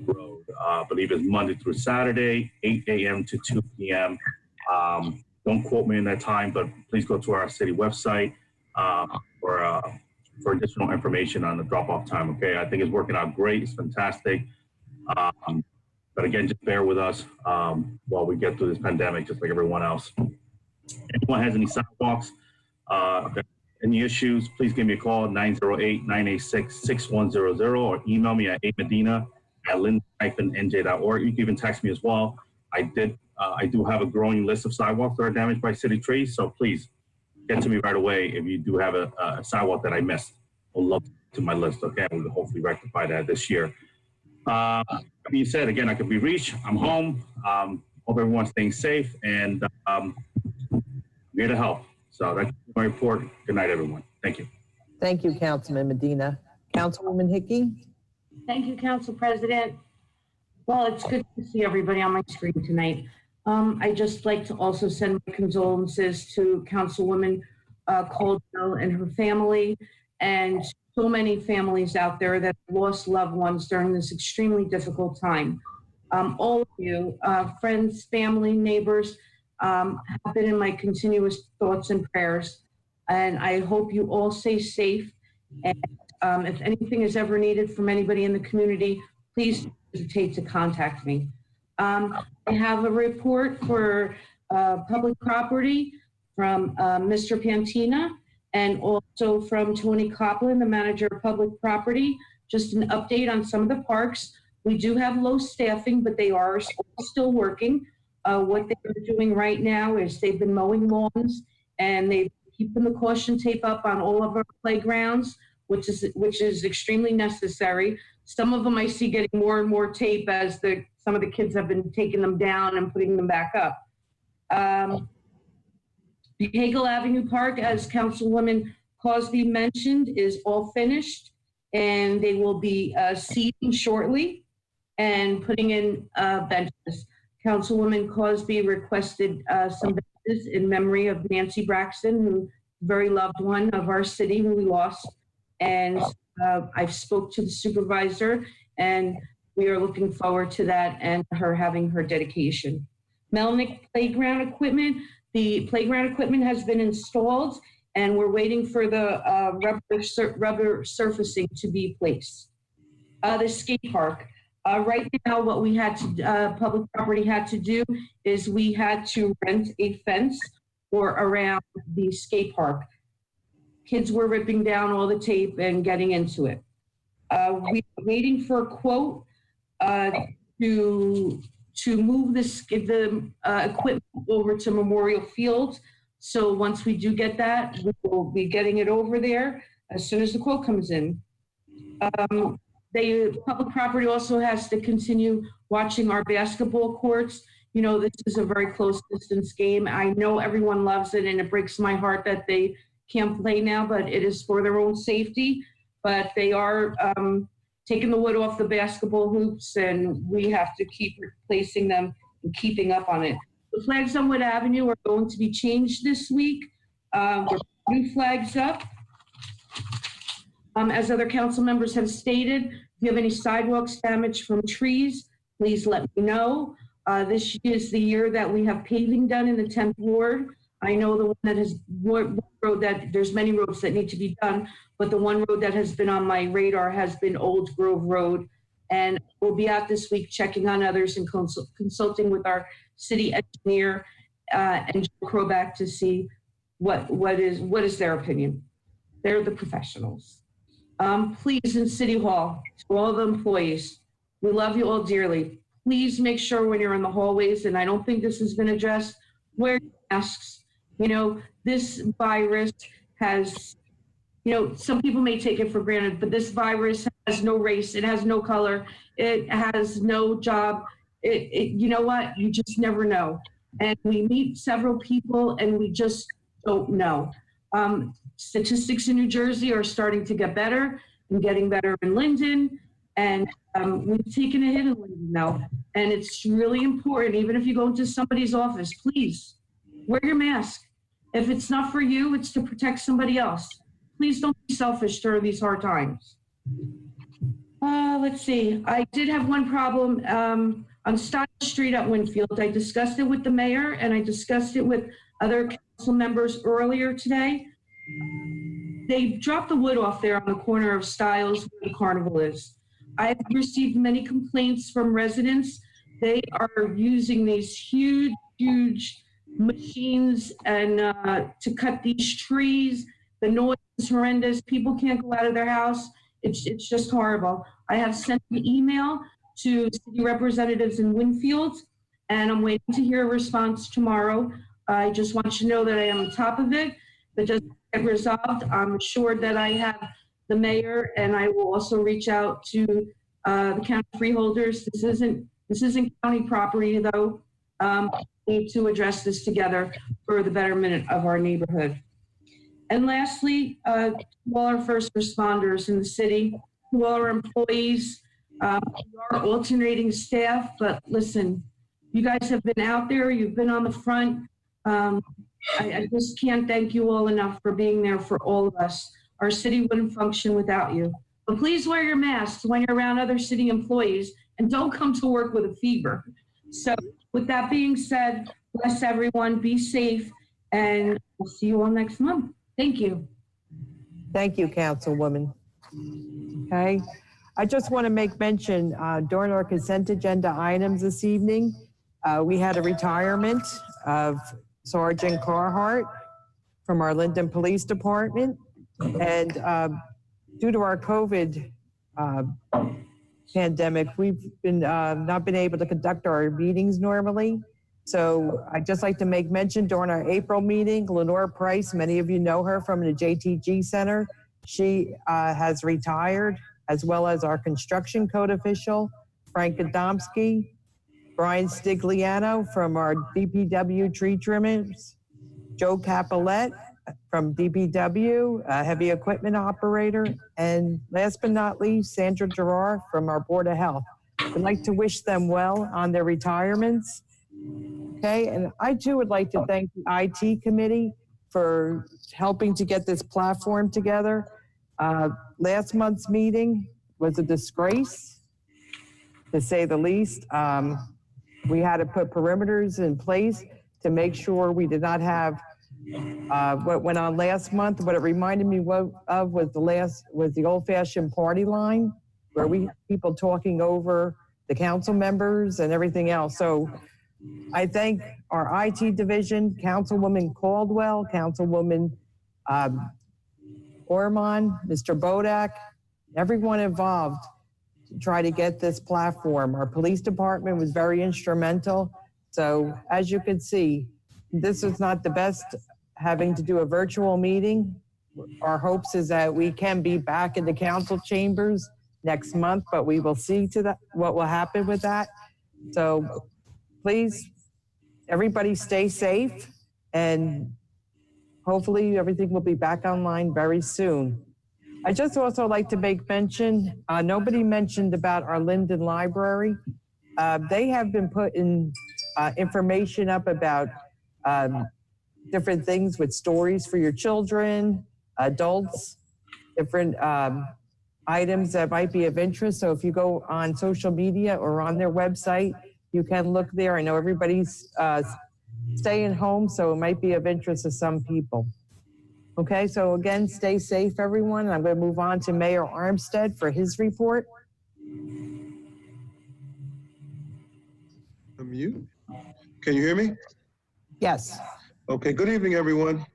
Road. I believe it's Monday through Saturday, 8 a.m. to 2 p.m. Don't quote me in that time, but please go to our city website for additional information on the drop-off time, okay? I think it's working out great. It's fantastic. But again, just bear with us while we get through this pandemic, just like everyone else. Anyone has any sidewalks, any issues, please give me a call, 908-986-6100, or email me at amedina@linden-nj.org. You can even text me as well. I do have a growing list of sidewalks that are damaged by city trees, so please get to me right away if you do have a sidewalk that I missed. I'll look to my list, okay? We'll hopefully rectify that this year. That being said, again, I can be reached. I'm home. Hope everyone's staying safe, and I'm here to help. So that's my report. Good night, everyone. Thank you. Thank you, Councilman Medina. Councilwoman Hickey? Thank you, Council President. Well, it's good to see everybody on my screen tonight. I'd just like to also send my condolences to Councilwoman Caldwell and her family, and so many families out there that lost loved ones during this extremely difficult time. All of you, friends, family, neighbors, have been in my continuous thoughts and prayers, and I hope you all stay safe. And if anything is ever needed from anybody in the community, please don't hesitate to contact me. I have a report for public property from Mr. Pantina, and also from Tony Copland, the manager of public property. Just an update on some of the parks. We do have low staffing, but they are still working. What they're doing right now is they've been mowing lawns, and they're keeping the caution tape up on all of our playgrounds, which is extremely necessary. Some of them I see getting more and more tape as some of the kids have been taking them down and putting them back up. The Hagel Avenue Park, as Councilwoman Cosby mentioned, is all finished, and they will be seeding shortly and putting in benches. Councilwoman Cosby requested some benches in memory of Nancy Braxton, who very loved one of our city who we lost. And I've spoke to the supervisor, and we are looking forward to that and her having her dedication. Melnick playground equipment. The playground equipment has been installed, and we're waiting for the rubber surfacing to be placed. The skate park. Right now, what we had to, public property had to do is we had to rent a fence for around the skate park. Kids were ripping down all the tape and getting into it. We're waiting for a quote to move the equipment over to Memorial Field. So once we do get that, we will be getting it over there as soon as the quote comes in. Public property also has to continue watching our basketball courts. You know, this is a very close distance game. I know everyone loves it, and it breaks my heart that they can't play now, but it is for their own safety. But they are taking the wood off the basketball hoops, and we have to keep replacing them and keeping up on it. The flags on Wood Avenue are going to be changed this week. We're new flags up. As other council members have stated, if you have any sidewalks damaged from trees, please let me know. This is the year that we have paving done in the 10th Ward. I know the one that has road that there's many roads that need to be done, but the one road that has been on my radar has been Old Grove Road. And we'll be out this week checking on others and consulting with our city engineer and Joe Kroback to see what is their opinion. They're the professionals. Please, in City Hall, to all the employees, we love you all dearly. Please make sure when you're in the hallways, and I don't think this has been addressed, wear masks. You know, this virus has, you know, some people may take it for granted, but this virus has no race, it has no color, it has no job. You know what? You just never know. And we meet several people and we just don't know. Statistics in New Jersey are starting to get better and getting better in Linden. And we've taken a hit in Linden now. And it's really important, even if you go into somebody's office, please wear your mask. If it's not for you, it's to protect somebody else. Please don't be selfish during these hard times. Let's see. I did have one problem on Style Street at Winfield. I discussed it with the mayor and I discussed it with other council members earlier today. They dropped the wood off there on the corner of Styles where the carnival is. I've received many complaints from residents. They are using these huge machines and to cut these trees. The noise is horrendous. People can't go out of their house. It's just horrible. I have sent an email to city representatives in Winfield, and I'm waiting to hear a response tomorrow. I just want you to know that I am on top of it. If it doesn't get resolved, I'm assured that I have the mayor, and I will also reach out to the county freeholders. This isn't county property, though. We need to address this together for the betterment of our neighborhood. And lastly, to all our first responders in the city, to all our employees, we are alternating staff, but listen, you guys have been out there, you've been on the front. I just can't thank you all enough for being there for all of us. Our city wouldn't function without you. But please wear your masks when you're around other city employees and don't come to work with a fever. So with that being said, bless everyone, be safe, and we'll see you all next month. Thank you. Thank you, Councilwoman. Okay. I just want to make mention, during our consent agenda items this evening, we had a retirement of Sergeant Carhart from our Linden Police Department. And due to our COVID pandemic, we've been not been able to conduct our meetings normally. So I'd just like to make mention during our April meeting, Lenore Price, many of you know her from the JTG Center. She has retired, as well as our construction code official, Frank Adamski, Brian Stigliano from our DPW tree trimmers, Joe Capolet from DPW, heavy equipment operator, and last but not least, Sandra Gerard from our Board of Health. I'd like to wish them well on their retirements. Okay, and I too would like to thank the IT committee for helping to get this platform together. Last month's meeting was a disgrace, to say the least. We had to put perimeters in place to make sure we did not have what went on last month. What it reminded me of was the old-fashioned party line, where we had people talking over the council members and everything else. So I thank our IT division, Councilwoman Caldwell, Councilwoman Ormond, Mr. Bodak, everyone involved to try to get this platform. Our police department was very instrumental. So as you can see, this is not the best having to do a virtual meeting. Our hopes is that we can be back in the council chambers next month, but we will see to that what will happen with that. So please, everybody stay safe, and hopefully everything will be back online very soon. I just also like to make mention, nobody mentioned about our Linden Library. They have been putting information up about different things with stories for your children, adults, different items that might be of interest. So if you go on social media or on their website, you can look there. I know everybody's staying home, so it might be of interest to some people. Okay, so again, stay safe, everyone. I'm going to move on to Mayor Armstead for his report. Unmute. Can you hear me? Yes. Okay, good evening, everyone.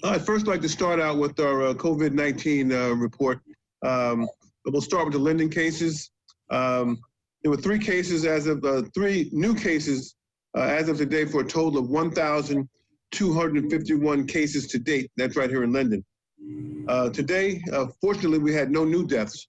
I'd first like to start out with our COVID-19 report. We'll start with the Linden cases. There were three new cases as of today for a total of 1,251 cases to date. That's right here in Linden. Today, fortunately, we had no new deaths.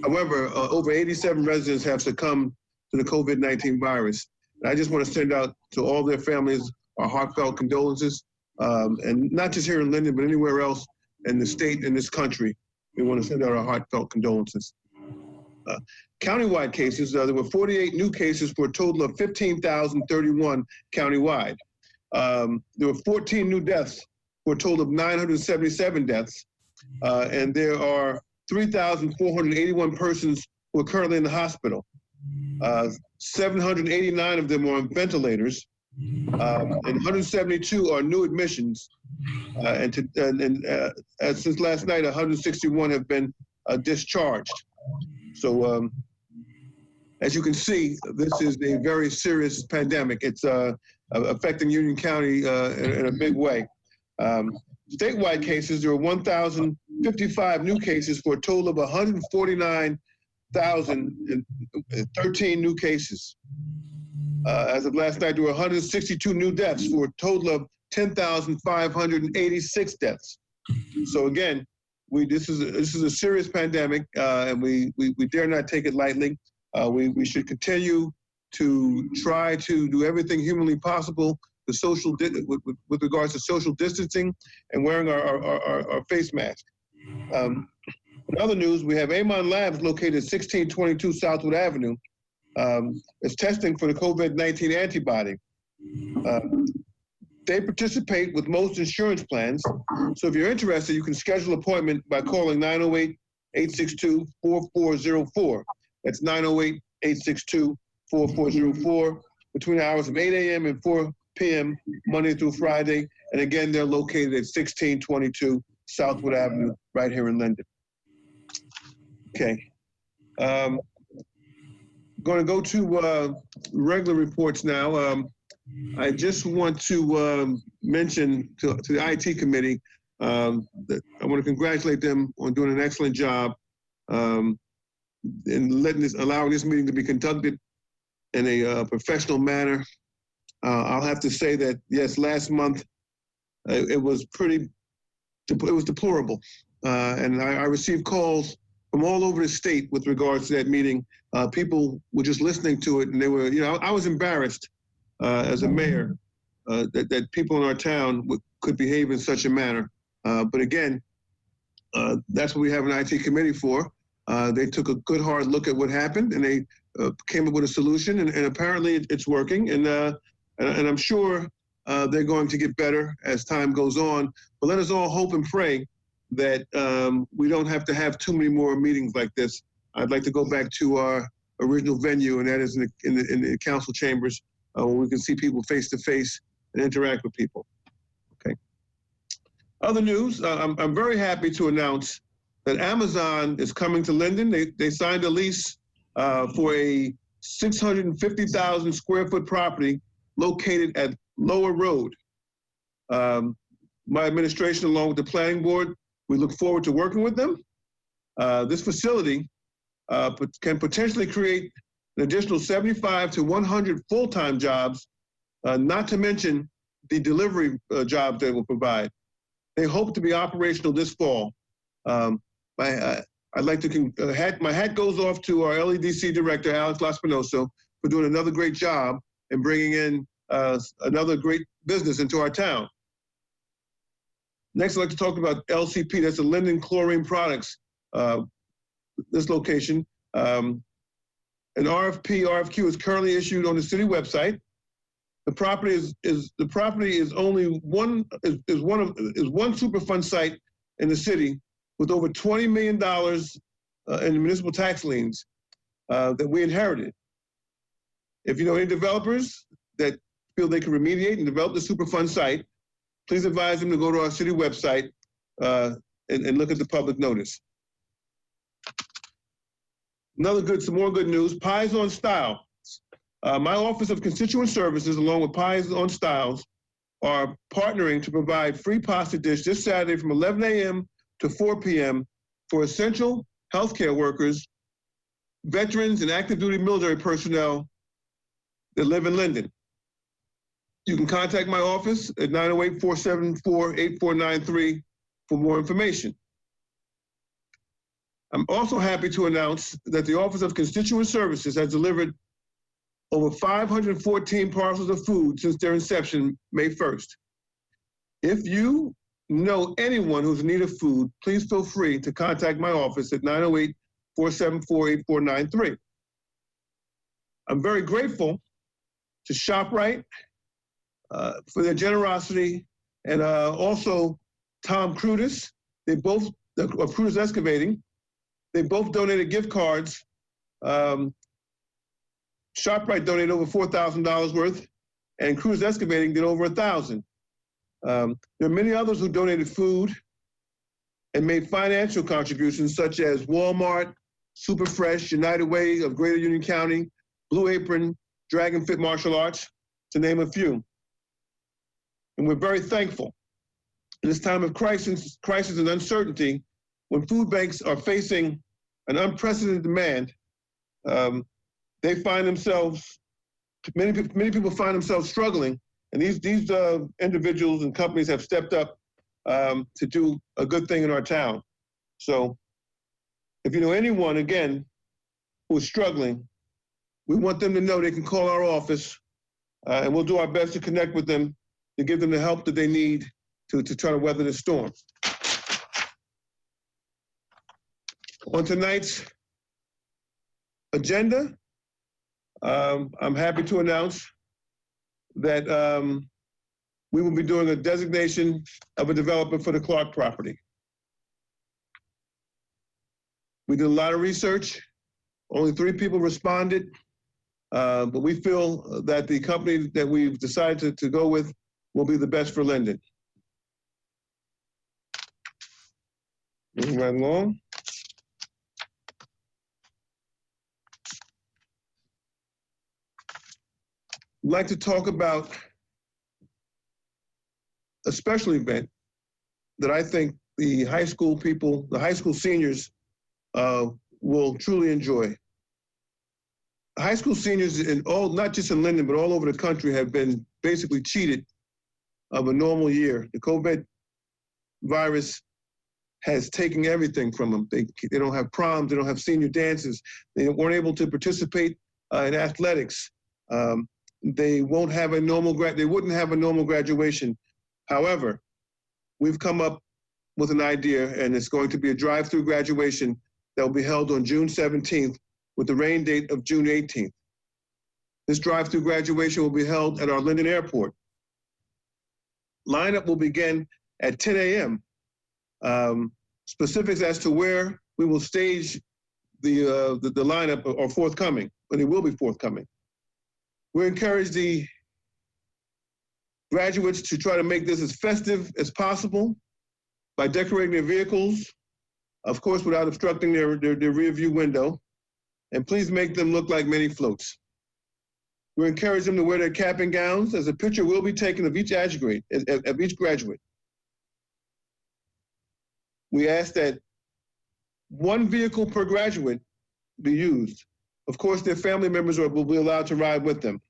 However, over 87 residents have succumbed to the COVID-19 virus. And I just want to send out to all their families our heartfelt condolences, and not just here in Linden, but anywhere else in the state and this country. We want to send out our heartfelt condolences. Countywide cases, there were 48 new cases for a total of 15,031 countywide. There were 14 new deaths for a total of 977 deaths. And there are 3,481 persons who are currently in the hospital. 789 of them are on ventilators, and 172 are new admissions. Since last night, 161 have been discharged. So as you can see, this is a very serious pandemic. It's affecting Union County in a big way. Statewide cases, there were 1,055 new cases for a total of 149,013 new cases. As of last night, there were 162 new deaths for a total of 10,586 deaths. So again, this is a serious pandemic, and we dare not take it lightly. We should continue to try to do everything humanly possible with regards to social distancing and wearing our face mask. In other news, we have Amon Labs located at 1622 Southwood Avenue. It's testing for the COVID-19 antibody. They participate with most insurance plans. So if you're interested, you can schedule an appointment by calling 908-862-4404. That's 908-862-4404 between the hours of 8 a.m. and 4 p.m. Monday through Friday. And again, they're located at 1622 Southwood Avenue, right here in Linden. Okay. Going to go to regular reports now. I just want to mention to the IT committee that I want to congratulate them on doing an excellent job in allowing this meeting to be conducted in a professional manner. I'll have to say that, yes, last month it was deplorable. And I received calls from all over the state with regards to that meeting. People were just listening to it, and they were, I was embarrassed as a mayor that people in our town could behave in such a manner. But again, that's what we have an IT committee for. They took a good hard look at what happened, and they came up with a solution, and apparently it's working. And I'm sure they're going to get better as time goes on. But let us all hope and pray that we don't have to have too many more meetings like this. I'd like to go back to our original venue, and that is in the council chambers, where we can see people face to face and interact with people. Okay. Other news, I'm very happy to announce that Amazon is coming to Linden. They signed a lease for a 650,000 square foot property located at Lower Road. My administration, along with the planning board, we look forward to working with them. This facility can potentially create an additional 75 to 100 full-time jobs, not to mention the delivery jobs they will provide. They hope to be operational this fall. I'd like to, my hat goes off to our LEDC director, Alex Laspinoso, for doing another great job and bringing in another great business into our town. Next, I'd like to talk about LCP, that's the Linden Chlorine Products, this location. An RFQ is currently issued on the city website. The property is only one Superfund site in the city with over $20 million in municipal tax liens that we inherited. If you know any developers that feel they can remediate and develop the Superfund site, please advise them to go to our city website and look at the public notice. Some more good news, Pies on Style. My Office of Constituent Services, along with Pies on Styles, are partnering to provide free pasta dish this Saturday from 11 a.m. to 4 p.m. for essential healthcare workers, veterans, and active duty military personnel that live in Linden. You can contact my office at 908-474-8493 for more information. I'm also happy to announce that the Office of Constituent Services has delivered over 514 parcels of food since their inception, May 1st. If you know anyone who's in need of food, please feel free to contact my office at 908-474-8493. I'm very grateful to ShopRite for their generosity, and also Tom Crudis. They both, Crudis Excavating, they both donated gift cards. ShopRite donated over $4,000 worth, and Crudis Excavating did over 1,000. There are many others who donated food and made financial contributions, such as Walmart, Superfresh, United Way of Greater Union County, Blue Apron, Dragon Fit Martial Arts, to name a few. And we're very thankful. In this time of crisis and uncertainty, when food banks are facing an unprecedented demand, they find themselves, many people find themselves struggling, and these individuals and companies have stepped up to do a good thing in our town. So if you know anyone, again, who is struggling, we want them to know they can call our office, and we'll do our best to connect with them to give them the help that they need to try to weather the storm. On tonight's agenda, I'm happy to announce that we will be doing a designation of a developer for the Clark property. We did a lot of research. Only 3 people responded, but we feel that the company that we've decided to go with will be the best for Linden. Moving right along. I'd like to talk about a special event that I think the high school people, the high school seniors will truly enjoy. High school seniors in all, not just in Linden, but all over the country have been basically cheated of a normal year. The COVID virus has taken everything from them. They don't have proms, they don't have senior dances. They weren't able to participate in athletics. They won't have a normal they wouldn't have a normal graduation. However, we've come up with an idea, and it's going to be a drive-through graduation that will be held on June 17th with the rain date of June 18th. This drive-through graduation will be held at our Linden Airport. Lineup will begin at 10 a.m. Specifics as to where we will stage the lineup are forthcoming, but it will be forthcoming. We encourage the graduates to try to make this as festive as possible by decorating their vehicles, of course, without obstructing their rear view window, and please make them look like mini floats. We encourage them to wear their cap and gowns, as a picture will be taken of each graduate. We ask that 1 vehicle per graduate be used. Of course, their family members will be allowed to ride with them.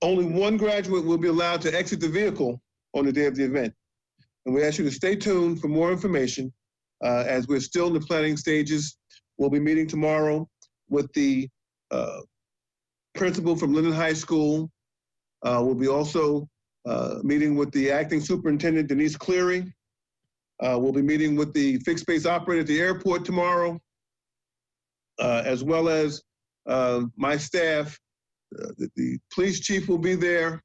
Only 1 graduate will be allowed to exit the vehicle on the day of the event. And we ask you to stay tuned for more information as we're still in the planning stages. We'll be meeting tomorrow with the principal from Linden High School. We'll be also meeting with the acting superintendent, Denise Cleary. We'll be meeting with the fixed base operator at the airport tomorrow, as well as my staff. The police chief will be there,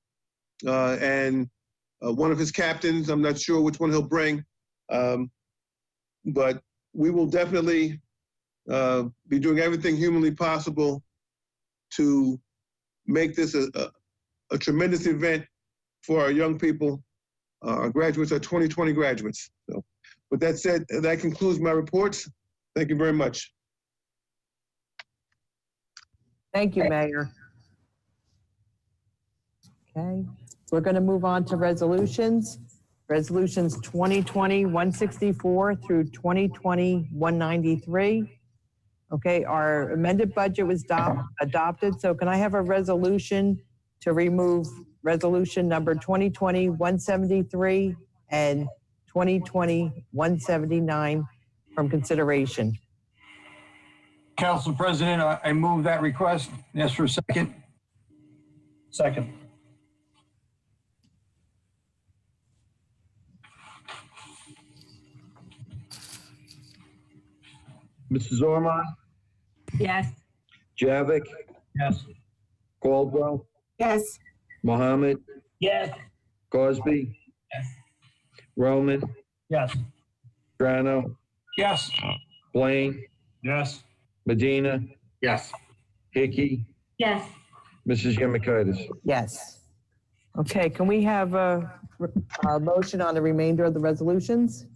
and one of his captains. I'm not sure which one he'll bring, but we will definitely be doing everything humanly possible to make this a tremendous event for our young people. Our graduates are 2020 graduates. So with that said, that concludes my reports. Thank you very much. Thank you, Mayor. Okay, we're going to move on to resolutions. Resolutions 2020-164 through 2020-193. Okay, our amended budget was adopted, so can I have a resolution to remove resolution number 2020-173 and 2020-179 from consideration? Council President, I move that request. Ask for a second. Second. Mrs. Ormond, Yes. Javik, Yes. Caldwell, Yes. Mohammed, Yes. Cosby, Yes. Roman, Yes. Drano, Yes. Blaine, Yes. Medina, Yes. Hickey, Yes. Mrs. Yemekaitis. Yes. Okay, can we have a motion on the remainder of the resolutions?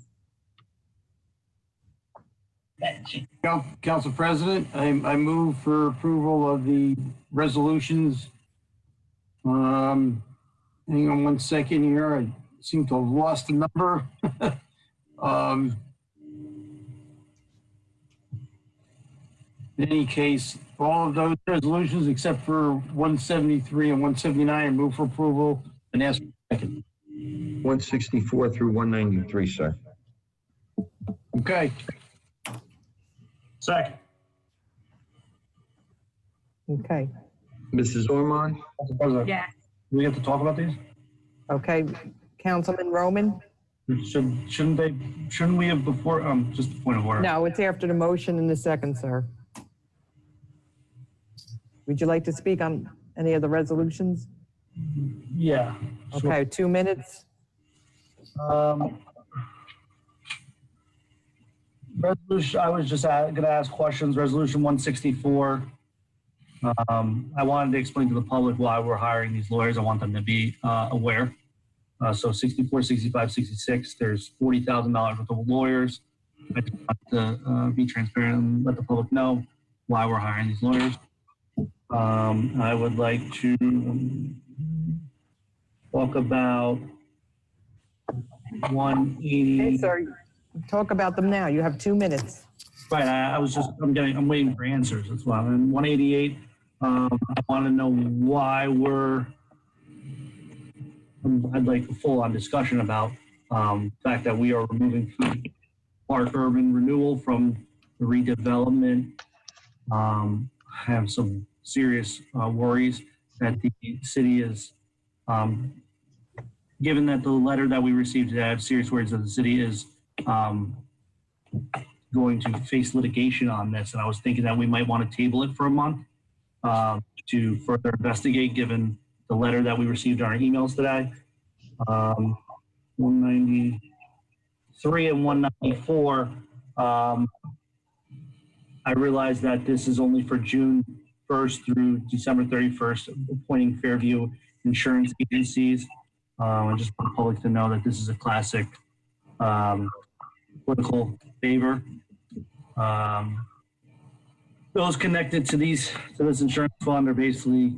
Council President, I move for approval of the resolutions. Hang on one second here. I seem to have lost the number. In any case, all of those resolutions except for 173 and 179 I move for approval and ask for a second. 164 through 193, sir. Okay. Second. Okay, Mrs. Ormond, Council President, Yes. do we have to talk about these? okay. Councilman Roman? Shouldn't we have before, just a point of order? No, it's after the motion and the second, sir. Would you like to speak on any of the resolutions? Yeah. sure. Okay, 2 minutes. Resolution, I was just gonna ask questions, resolution 164. I wanted to explain to the public why we're hiring these lawyers. I want them to be aware. So 64, 65, 66, there's $40,000 worth of lawyers. I just want to be transparent and let the public know why we're hiring these lawyers. I would like to talk about 180. Okay, sir, talk about them now. You have 2 minutes. Right, I'm waiting for answers. That's why I'm in 188. I want to know why I'd like a full-on discussion about the fact that we are removing Park Urban Renewal from the redevelopment. I have some serious worries that the city is, given that the letter that we received today, I have serious worries that the city is going to face litigation on this. And I was thinking that we might want to table it for a month to further investigate, given the letter that we received on our emails today. 193 and 194, I realize that this is only for June 1st through December 31st, appointing Fairview insurance agencies. I just want the public to know that this is a classic political favor. Those connected to this insurance fund are basically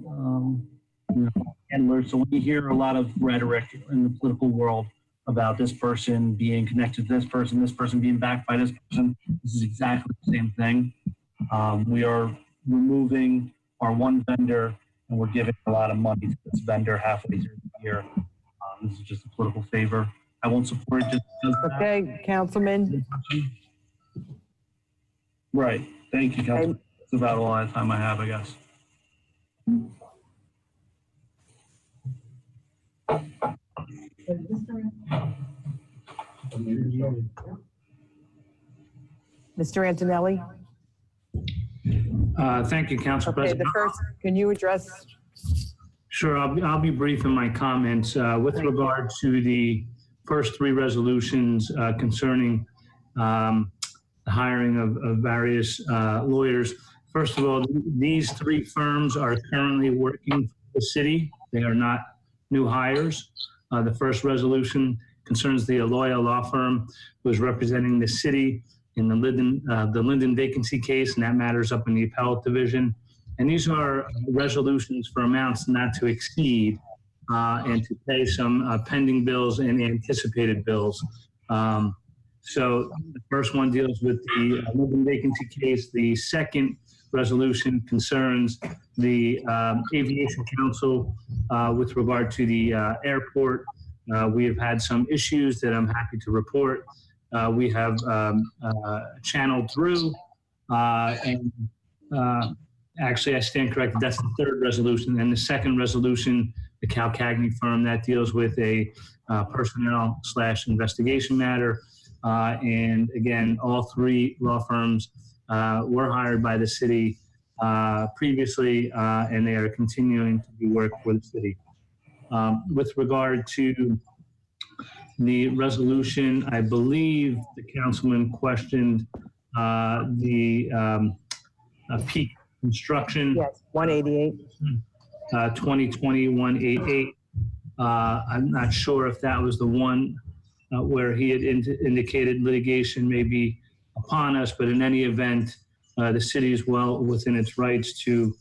handlers. So when you hear a lot of rhetoric in the political world about this person being connected to this person being backed by this person, this is exactly the same thing. We are removing our one vendor and we're giving a lot of money to this vendor halfway through the year. This is just a political favor. I won't support it just because of that. Okay, Councilman. Right. Thank you, Council. That's about all the time I have, I guess. Mr. Antonelli? Thank you, Council Okay, President. the first, can you address? Sure, I'll be brief in my comments. With regard to the first three resolutions concerning the hiring of various lawyers. First of all, these three firms are currently working for the city. They are not new hires. The first resolution concerns the Aloya law firm who is representing the city in the Linden vacancy case, and that matters up in the appellate division. And these are resolutions for amounts not to exceed and to pay some pending bills and anticipated bills. So the first one deals with the living vacancy case. The second resolution concerns the Aviation Council with regard to the airport. We have had some issues that I'm happy to report. We have channeled through and actually, I stand corrected. That's the third resolution. And the second resolution, the Cal Cagney firm, that deals with a personnel/investigation matter. And again, all three law firms were hired by the city previously, and they are continuing to do work for the city. With regard to the resolution, I believe the councilman questioned the peak construction. Yes, 188. 2020-188. I'm not sure if that was the one where he had indicated litigation may be upon us, but in any event, the city is well within its rights to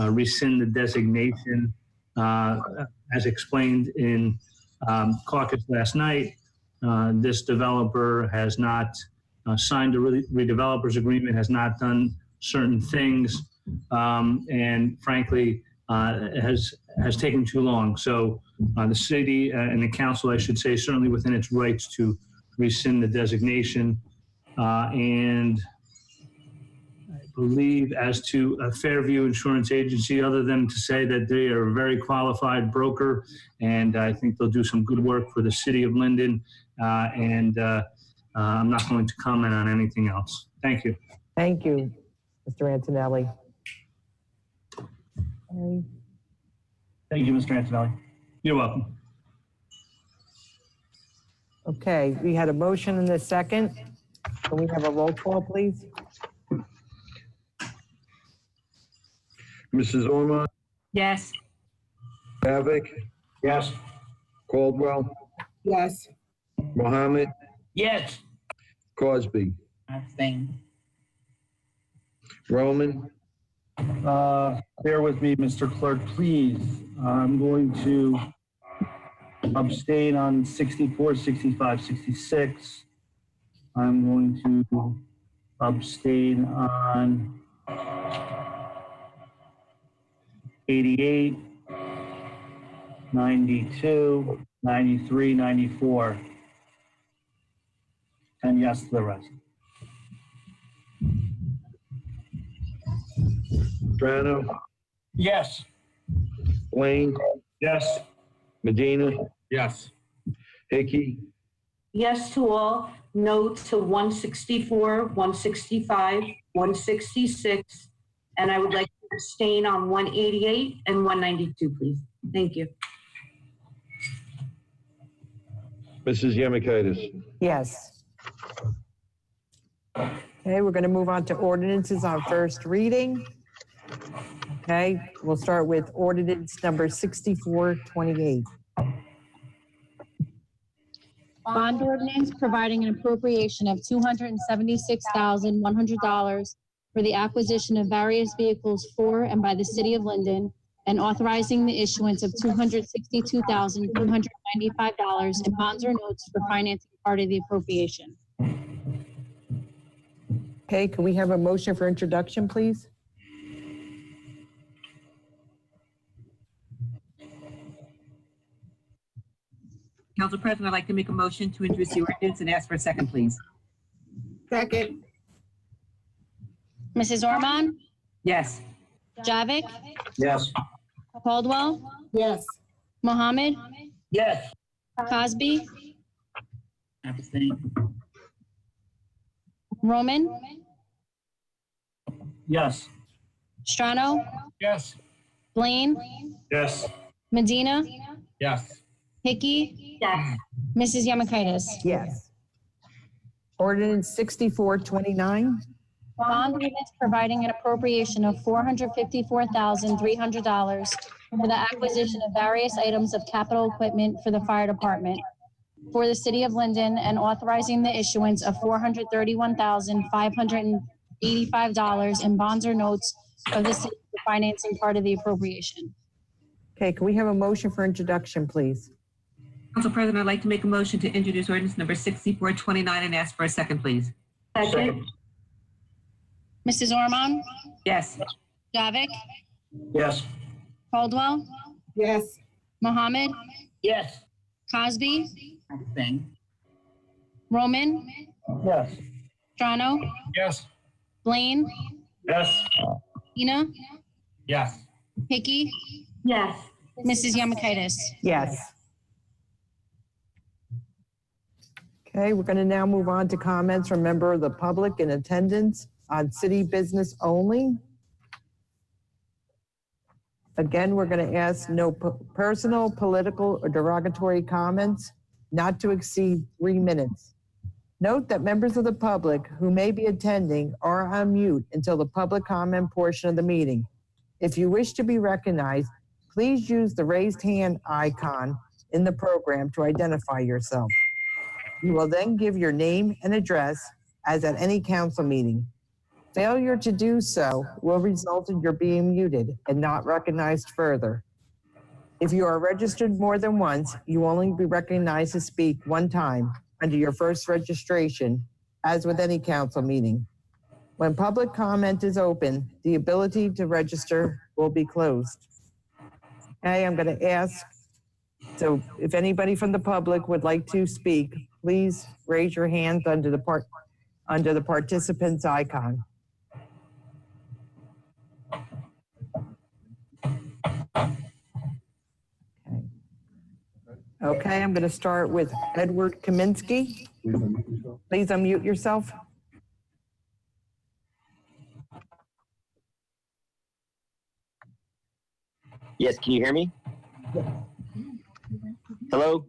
rescind the designation. As explained in caucus last night, this developer has not signed a redevelopers agreement, has not done certain things, and frankly, has taken too long. So the city and the council, I should say, certainly within its rights to rescind the designation. And I believe as to a Fairview Insurance Agency, other than to say that they are a very qualified broker, and I think they'll do some good work for the city of Linden. I'm not going to comment on anything else. Thank you. Thank you, Mr. Antonelli. Okay. Thank you, Mr. Antonelli. You're welcome. Okay, we had a motion and a second. Can we have a roll call, please? Mrs. Ormond, Yes. Havoc, Yes. Caldwell, Yes. Mohammed, Yes. Cosby, Abstain. Roman, Bear with me, Mr. Clerk, please. I'm going to abstain on 64, 65, 66. I'm going to abstain on 88, 92, 93, 94. And yes to the rest. Strano, Yes. Blaine, Yes. Medina, Yes. Hickey, Yes to all, no to 164, 165, 166, and I would like to abstain on 188 and 192, please. Thank you. Mrs. Yemakaitis. Yes. Okay, we're going to move on to ordinances on first reading. Okay, we'll start with ordinance number 6428. Bond ordinance providing an appropriation of $276,100 for the acquisition of various vehicles for and by the city of Linden, and authorizing the issuance of $262,295 in bonds or notes for financing part of the appropriation. Okay, can we have a motion for introduction, please? Council President, I'd like to make a motion to introduce the ordinance and ask for a second, please. Second. Mrs. Ormond? Yes. Javik? Yes. Caldwell? Yes. Mohammed? Yes. Cosby? Abstain. Roman? Yes. Strano? Yes. Blaine? Yes. Medina? Yes. Hickey? Yes. Mrs. Yemakaitis? Yes. Ordinance 6429. Bond ordinance providing an appropriation of $454,300 for the acquisition of various items of capital equipment for the fire department for the city of Linden, and authorizing the issuance of $431,585 in bonds or notes of the city for financing part of the appropriation. Okay, can we have a motion for introduction, please? Council President, I'd like to make a motion to introduce ordinance number 6429 and ask for a second, please. Second. Mrs. Ormond? Yes. Javik? Yes. Caldwell? Yes. Mohammed? Yes. Cosby? Abstain. Roman? Yes. Strano? Yes. Blaine? Yes. Ina? Yes. Hickey? Yes. Mrs. Yamakaitis? Yes. Okay, we're going to now move on to comments from member of the public in attendance on city business only. Again, we're going to ask no personal, political, or derogatory comments, not to exceed 3 minutes. Note that members of the public who may be attending are on mute until the public comment portion of the meeting. If you wish to be recognized, please use the raised hand icon in the program to identify yourself. You will then give your name and address as at any council meeting. Failure to do so will result in your being muted and not recognized further. If you are registered more than once, you will only be recognized to speak one time under your first registration, as with any council meeting. When public comment is open, the ability to register will be closed. Okay, I'm going to ask, so if anybody from the public would like to speak, please raise your hand under the participants icon. Okay, I'm going to start with Edward Kaminsky. Please unmute yourself. Yes, can you hear me? Hello?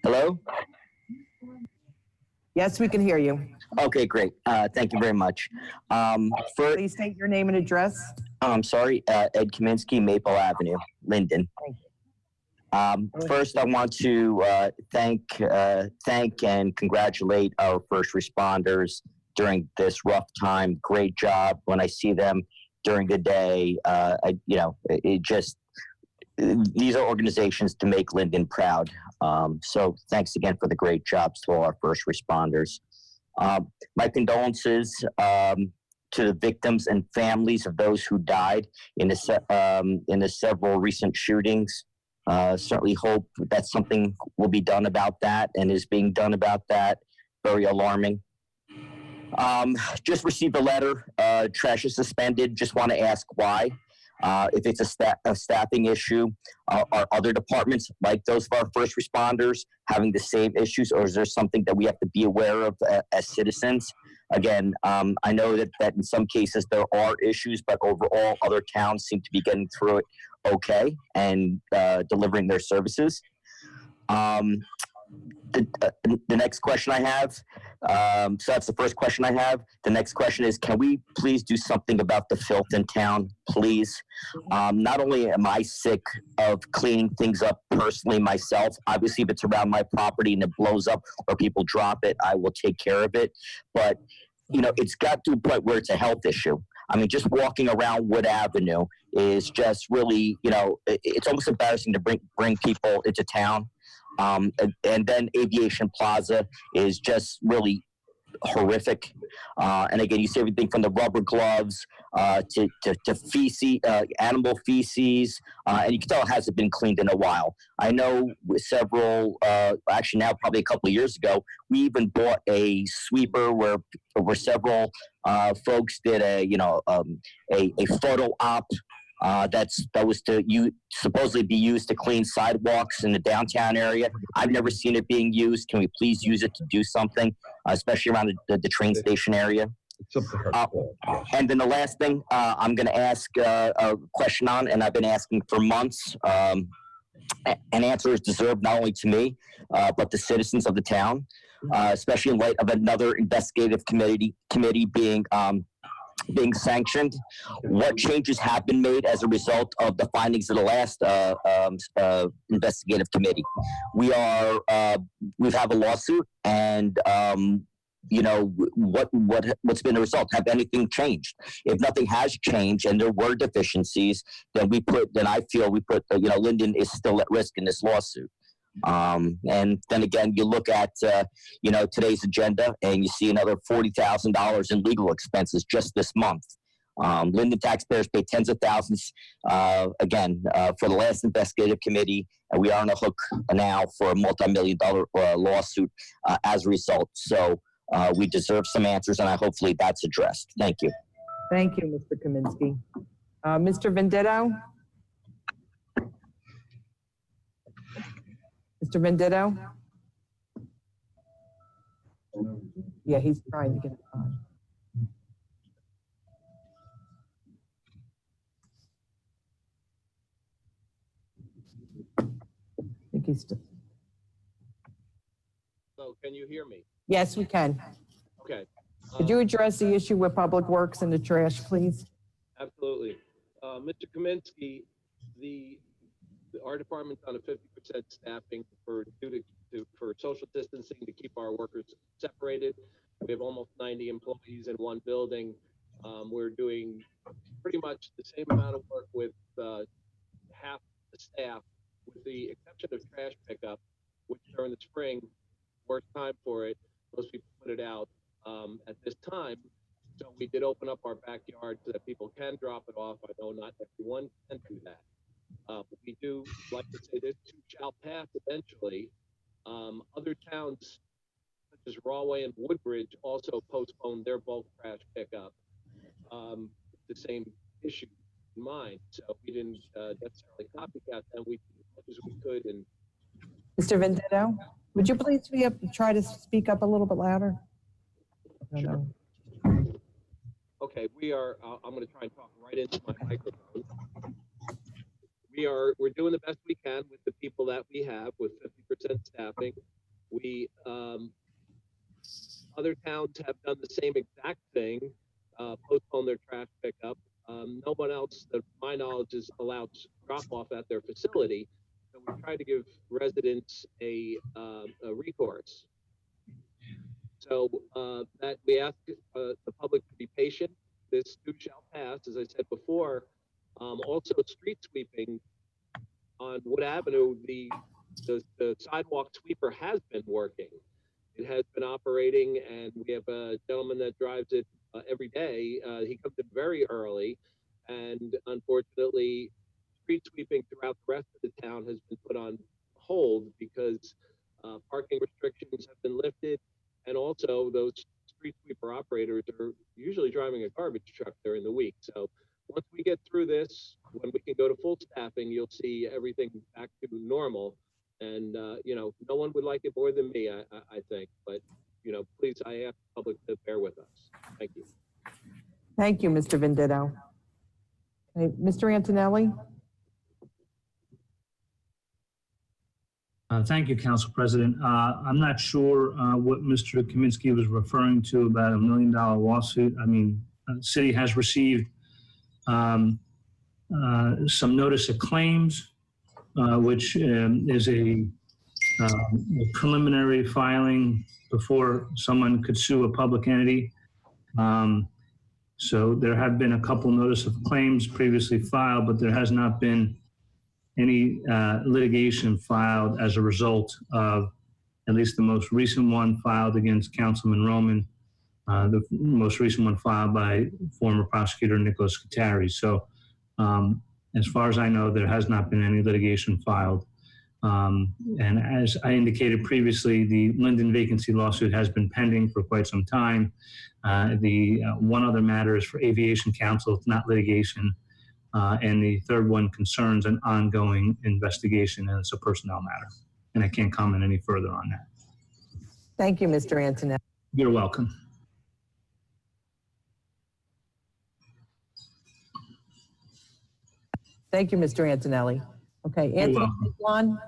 Hello? Yes, we can hear you. Okay, great. Thank you very much. Please state your name and address. I'm sorry, Ed Kaminsky, Maple Avenue, Linden. Thank you. First, I want to thank and congratulate our first responders during this rough time. Great job. When I see them during the day, these are organizations to make Linden proud. So thanks again for the great jobs to all our first responders. My condolences to the victims and families of those who died in the several recent shootings. Certainly hope that something will be done about that and is being done about that. Very alarming. Just received a letter, trash is suspended. Just want to ask why. If it's a staffing issue, are other departments like those of our first responders having the same issues, or is there something that we have to be aware of as citizens? Again, I know that in some cases there are issues, but overall other towns seem to be getting through it okay and delivering their services. The next question I have, so that's the first question I have. The next question is, can we please do something about the filth in town, please? Not only am I sick of cleaning things up personally myself, obviously if it's around my property and it blows up or people drop it, I will take care of it. But, it's got to a point where it's a health issue. I mean, just walking around Wood Avenue is just really, it's almost embarrassing to bring people into town. And then Aviation Plaza is just really horrific. And again, you see everything from the rubber gloves to feces, animal feces, and you can tell it hasn't been cleaned in a while. I know with several, actually now probably a couple of years ago, we even bought a sweeper where several folks did a photo op. That was to supposedly be used to clean sidewalks in the downtown area. I've never seen it being used. Can we please use it to do something, especially around the train station area? And then the last thing I'm going to ask a question on, and I've been asking for months. An answer is deserved not only to me, but the citizens of the town, especially in light of another investigative committee being sanctioned. What changes have been made as a result of the findings of the last investigative committee? We have a lawsuit, and you know, what's been the result? Have anything changed? If nothing has changed and there were deficiencies, then I feel we put, you know, Linden is still at risk in this lawsuit. And then again, you look at, you know, today's agenda and you see another $40,000 in legal expenses just this month. Linden taxpayers pay tens of thousands, again, for the last investigative committee, and we are on the hook now for a multi-million-dollar lawsuit as a result. So we deserve some answers, and hopefully that's addressed. Thank you. Thank you, Mr. Kaminsky. Mr. Venditto? Mr. Venditto? Yeah, he's trying to get it on. I think he's still. So can you hear me? Yes, we can. Okay. Could you address the issue with Public Works and the trash, please? Absolutely. Mr. Kaminsky, our department's on a 50% staffing for social distancing to keep our workers separated. We have almost 90 employees in one building. We're doing pretty much the same amount of work with half the staff, with the exception of trash pickup, which during the spring, worst time for it, most people put it out at this time. So we did open up our backyard so that people can drop it off. I know not everyone can do that. We do like to say this too shall pass eventually. Other towns such as Rahway and Woodbridge also postponed their bulk trash pickup. The same issue in mind. So we didn't necessarily copycat them. We did as much as we could. And Mr. Venditto, would you please try to speak up a little bit louder? Sure. Okay, I'm going to try and talk right into my microphone. We're doing the best we can with the people that we have with 50% staffing. Other towns have done the same exact thing, postpone their trash pickup. No one else, to my knowledge, is allowed drop off at their facility. So we try to give residents a recourse. So that we ask the public to be patient. This too shall pass, as I said before. Also, street sweeping on Wood Avenue, the sidewalk sweeper has been working. It has been operating, and we have a gentleman that drives it every day. He comes in very early, and unfortunately, street sweeping throughout the rest of the town has been put on hold because parking restrictions have been lifted, and also those street sweeper operators are usually driving a garbage truck during the week. So once we get through this, when we can go to full staffing, you'll see everything back to normal. And, you know, no one would like it more than me, I think. But, you know, please, I ask the public to bear with us. Thank you. Thank you, Mr. Venditto. Okay, Mr. Antonelli? Thank you, Council President. I'm not sure what Mr. Kaminsky was referring to about $1 million lawsuit. I mean, the city has received some notice of claims, which is a preliminary filing before someone could sue a public entity. So there have been a couple notice of claims previously filed, but there has not been any litigation filed as a result of at least the most recent one filed against Councilman Roman, the most recent one filed by former prosecutor Nicholas Katari. So as far as I know, there has not been any litigation filed. And as I indicated previously, the Linden vacancy lawsuit has been pending for quite some time. The one other matter is for Aviation Council. It's not litigation. And the third one concerns an ongoing investigation, and it's a personnel matter. And I can't comment any further on that. Thank you, Mr. Antonelli. You're welcome. Thank you, Mr. Antonelli. Okay, Anthony Juan,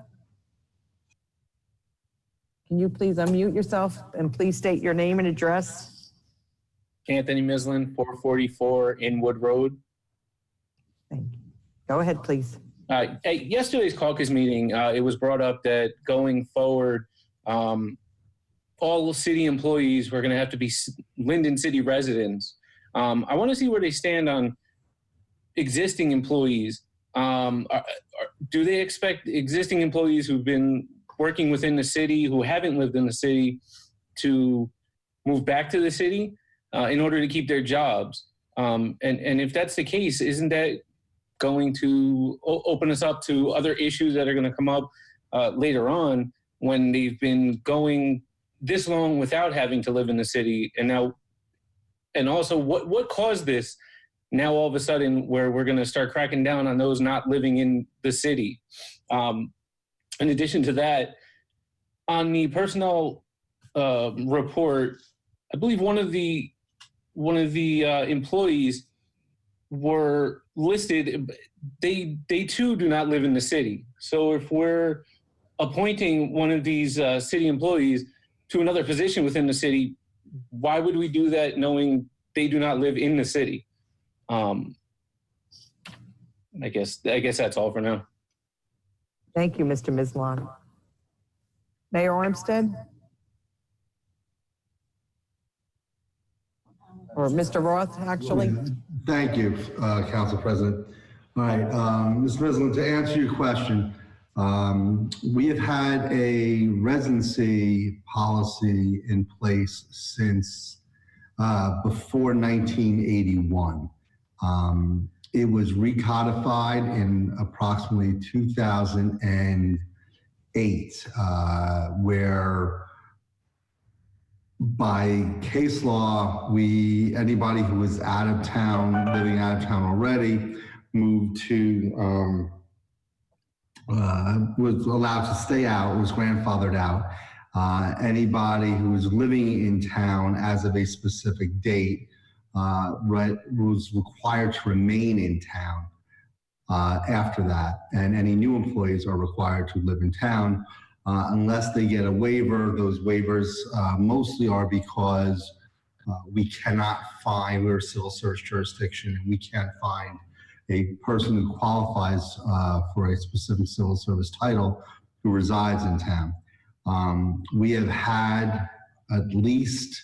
can you please unmute yourself and please state your name and address? Anthony Mislin, 444 Inwood Road. Thank you. Go ahead, please. At yesterday's caucus meeting, it was brought up that going forward, all city employees were going to have to be Linden city residents. I want to see where they stand on existing employees. Do they expect existing employees who've been working within the city, who haven't lived in the city, to move back to the city in order to keep their jobs? And if that's the case, isn't that going to open us up to other issues that are going to come up later on when they've been going this long without having to live in the city? And also what caused this now all of a sudden where we're going to start cracking down on those not living in the city? In addition to that, on the personnel report, I believe one of the employees were listed. They too do not live in the city. So if we're appointing one of these city employees to another position within the city, why would we do that knowing they do not live in the city? I guess that's all for now. Thank you, Mr. Mislan. Mayor Armstead? Or Mr. Roth, actually? Thank you, Council President. All right, Ms. Mislan, to answer your question, we have had a residency policy in place since before 1981. It was recodified in approximately 2008, where by case law, anybody who was out of town, living out of town already, moved to, was allowed to stay out, was grandfathered out. Anybody who was living in town as of a specific date was required to remain in town after that. And any new employees are required to live in town unless they get a waiver. Those waivers mostly are because we cannot find, we're a civil service jurisdiction, and we can't find a person who qualifies for a specific civil service title who resides in town. We have had at least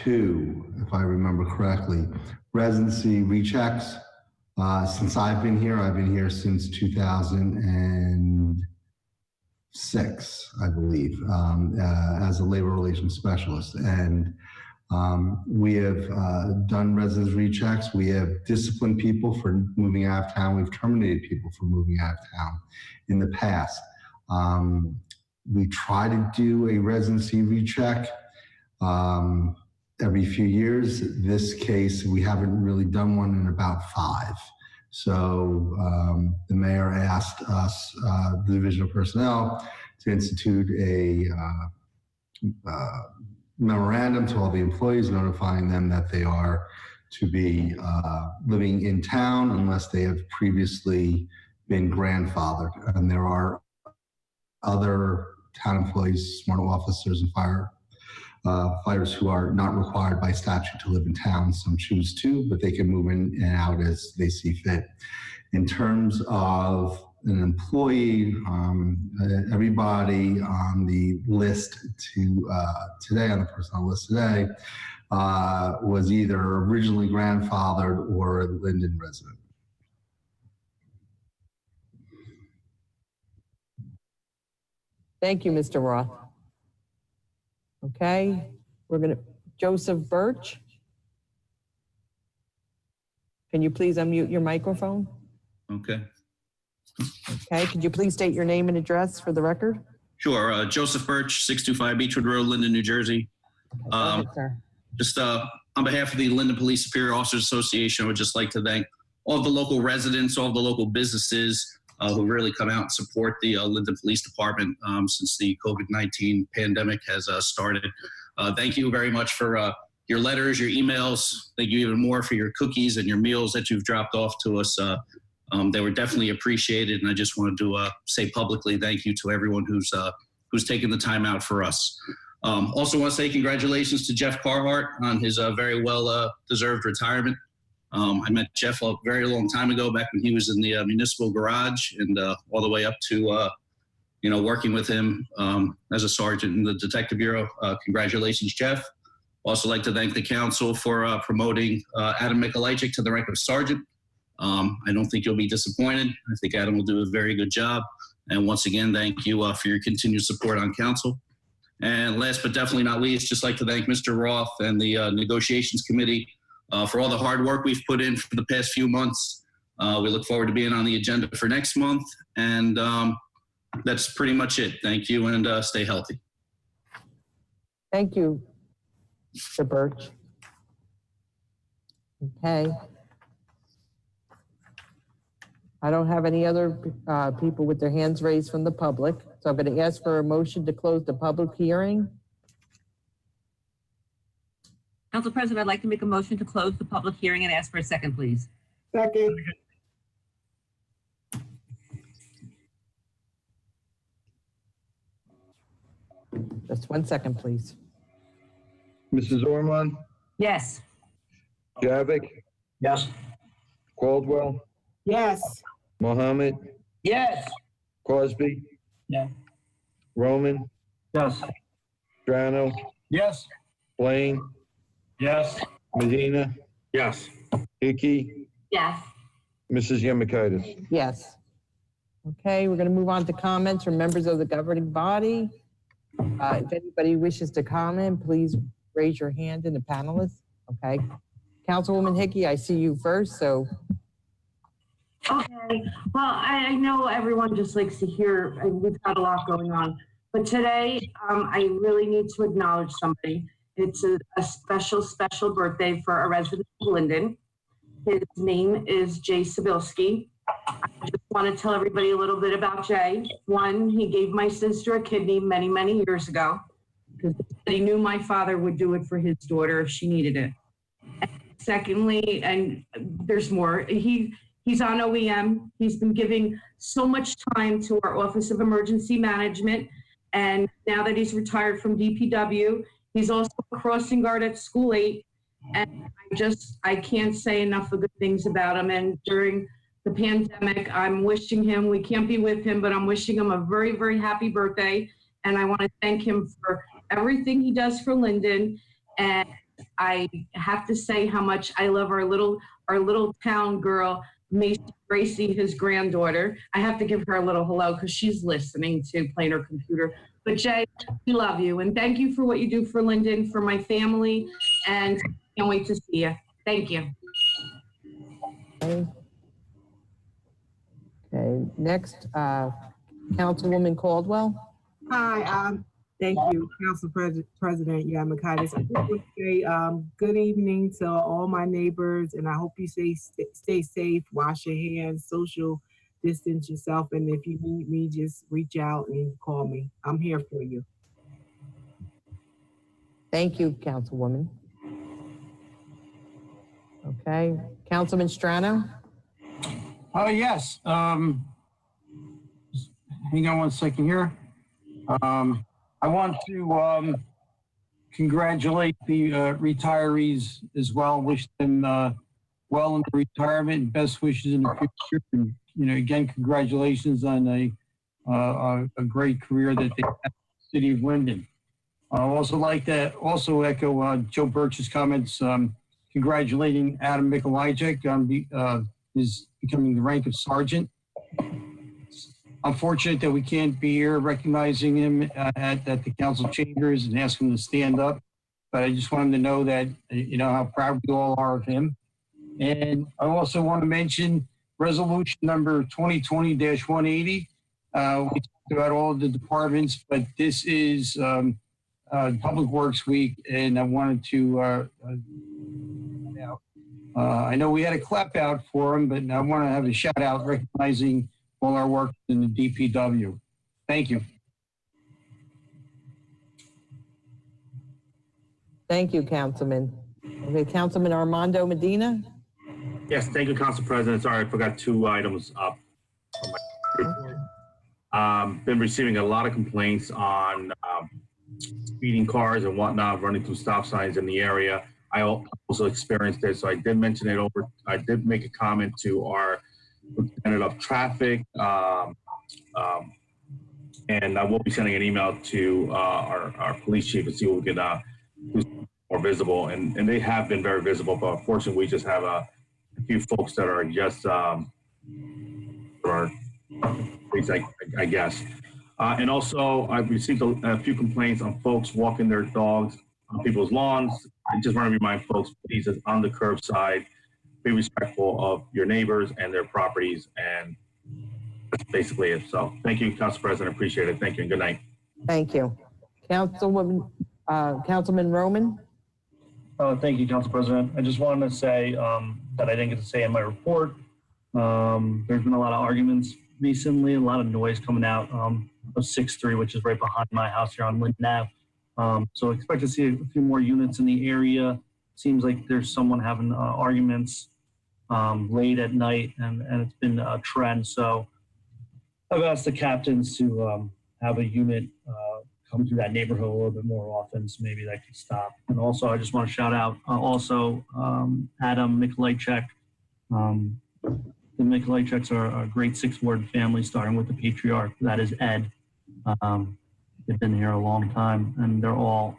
2, if I remember correctly, residency rechecks since I've been here. I've been here since 2006, I believe, as a labor relations specialist. And we have done residence rechecks. We have disciplined people for moving out of town. We've terminated people for moving out of town in the past. We try to do a residency recheck every few years. This case, we haven't really done one in about 5. So the mayor asked us, the Division of Personnel, to institute a memorandum to all the employees notifying them that they are to be living in town unless they have previously been grandfathered. And there are other town employees, smart officers, and firefighters who are not required by statute to live in town. Some choose to, but they can move in and out as they see fit. In terms of an employee, everybody on the list today, on the personnel list today, was either originally grandfathered or a Linden resident. Thank you, Mr. Roth. Okay, we're gonna, Joseph Birch. Can you please unmute your microphone? Okay. Okay, could you please state your name and address for the record? Sure. Joseph Birch, 625 Beechwood Road, Linden, New Jersey. Go ahead, sir. Just on behalf of the Linden Police Superior Officers Association, I would just like to thank all of the local residents, all of the local businesses who really come out and support the Linden Police Department since the COVID-19 pandemic has started. Thank you very much for your letters, your emails. Thank you even more for your cookies and your meals that you've dropped off to us. They were definitely appreciated, and I just wanted to say publicly thank you to everyone who's taken the time out for us. Also want to say congratulations to Jeff Carhart on his very well deserved retirement. I met Jeff a very long time ago, back when he was in the municipal garage, and all the way up to working with him as a sergeant in the Detective Bureau. Congratulations, Jeff. Also like to thank the council for promoting Adam Mikolajczyk to the rank of sergeant. I don't think you'll be disappointed. I think Adam will do a very good job. And once again, thank you for your continued support on council. And last but definitely not least, just like to thank Mr. Roth and the negotiations committee for all the hard work we've put in for the past few months. We look forward to being on the agenda for next month. And that's pretty much it. Thank you, and stay healthy. Thank you, Mr. Birch. Okay. I don't have any other people with their hands raised from the public, so I'm going to ask for a motion to close the public hearing. Council President, I'd like to make a motion to close the public hearing and ask for a second, please. Second. Just 1 second, please. Mrs. Ormond, Yes. Javik, Yes. Caldwell, Yes. Mohammed, Yes. Crosby, Yeah. Roman, Yes. Strano, Yes. Blaine, Yes. Medina, Yes. Hickey, Yes. Mrs. Yemakaitis. Yes. Okay, we're going to move on to comments from members of the governing body. If anybody wishes to comment, please raise your hand in the panelists. Okay. Councilwoman Hickey, I see you first, so. Okay, well, I know everyone just likes to hear, and we've got a lot going on, but today I really need to acknowledge somebody. It's a special, special birthday for a resident of Linden. His name is Jay Sabilski. I just want to tell everybody a little bit about Jay. One, he gave my sister a kidney many, many years ago because he knew my father would do it for his daughter if she needed it. And secondly, and there's more, he's on OEM. He's been giving so much time to our Office of Emergency Management. And now that he's retired from DPW, he's also a crossing guard at School 8. And I can't say enough of good things about him. And during the pandemic, I'm wishing him, we can't be with him, but I'm wishing him a very, very happy birthday. And I want to thank him for everything he does for Linden. And I have to say how much I love our little town girl, Macy Gracie, his granddaughter. I have to give her a little hello because she's listening to playing her computer. But Jay, we love you. And thank you for what you do for Linden, for my family. And can't wait to see you. Thank you. Okay, next, Councilwoman Caldwell. Hi, thank you, Council President Yamakaitis. I just want to say good evening to all my neighbors, and I hope you stay safe, wash your hands, social distance yourself, and if you need me, just reach out and call me. I'm here for you. Thank you, Councilwoman. Okay, Councilman Strano. Yes. Hang on 1 second here. I want to congratulate the retirees as well. Wish them well in retirement and best wishes in the future. And, again, congratulations on a great career that they have in the city of Linden. I'd also like to echo Joe Birch's comments, congratulating Adam Mikolajczyk on his becoming the rank of sergeant. Unfortunate that we can't be here recognizing him at the council chambers and ask him to stand up. But I just want him to know that, how proud we all are of him. And I also want to mention resolution number 2020-180. We talked about all of the departments, but this is Public Works Week, and I wanted to I know we had a clap out for him, but I want to have a shout out recognizing all our work in the DPW. Thank you. Thank you, Councilman. Okay, Councilman Armando Medina. Yes, thank you, Council President. Sorry, I forgot 2 items up on my report. Been receiving a lot of complaints on speeding cars and whatnot, running through stop signs in the area. I also experienced it, so I did mention it over. I did make a comment to our Lieutenant of Traffic, And I will be sending an email to our police chief to see what we can who's more visible. And they have been very visible, but unfortunately, we just have a few folks that are just, I guess. And also, I've received a few complaints on folks walking their dogs on people's lawns. I just want to remind folks, please, on the curbside, be respectful of your neighbors and their properties. And that's basically it. So thank you, Council President. Appreciate it. Thank you and good night. Thank you. Councilman Roman? Thank you, Council President. I just wanted to say that I didn't get to say in my report, there's been a lot of arguments recently, a lot of noise coming out of 6-3, which is right behind my house here on Linden Ave. So expect to see a few more units in the area. Seems like there's someone having arguments late at night, and it's been a trend. So I've asked the captains to have a unit come through that neighborhood a little bit more often, so maybe that could stop. And also, I just want to shout out Adam Mikolajczyk. The Mikolajczyks are a great 6-ward family, starting with the patriarch. That is Ed. They've been here a long time, and they're all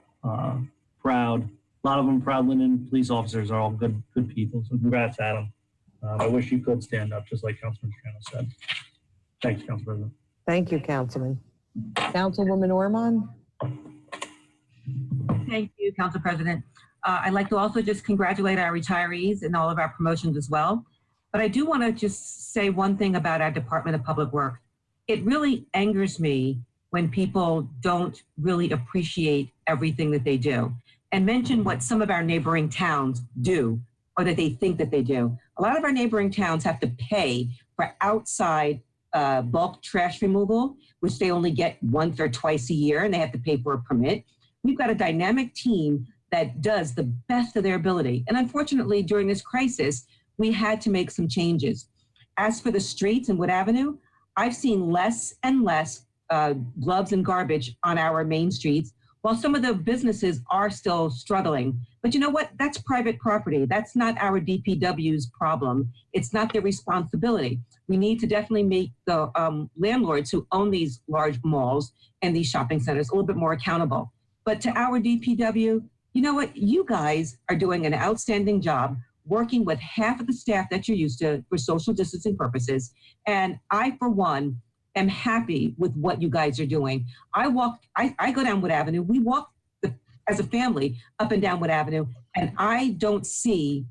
proud. A lot of them proud Linden police officers are all good people. So congrats, Adam. I wish you could stand up, just like Councilman Trano said. Thanks, Council President. Thank you, Councilman. Councilwoman Ormond? Thank you, Council President. I'd like to also just congratulate our retirees and all of our promotions as well. But I do want to just say one thing about our Department of Public Works. It really angers me when people don't really appreciate everything that they do and mention what some of our neighboring towns do or that they think that they do. A lot of our neighboring towns have to pay for outside bulk trash removal, which they only get once or twice a year, and they have to pay for a permit. We've got a dynamic team that does the best of their ability. And unfortunately, during this crisis, we had to make some changes. As for the streets and Wood Avenue, I've seen less and less gloves and garbage on our main streets, while some of the businesses are still struggling. But you know what? That's private property. That's not our DPW's problem. It's not their responsibility. We need to definitely make the landlords who own these large malls and these shopping centers a little bit more accountable. But to our DPW, you know what? You guys are doing an outstanding job working with half of the staff that you're used to for social distancing purposes. And I, for one, am happy with what you guys are doing. I go down Wood Avenue. We walk as a family up and down Wood Avenue, and I don't see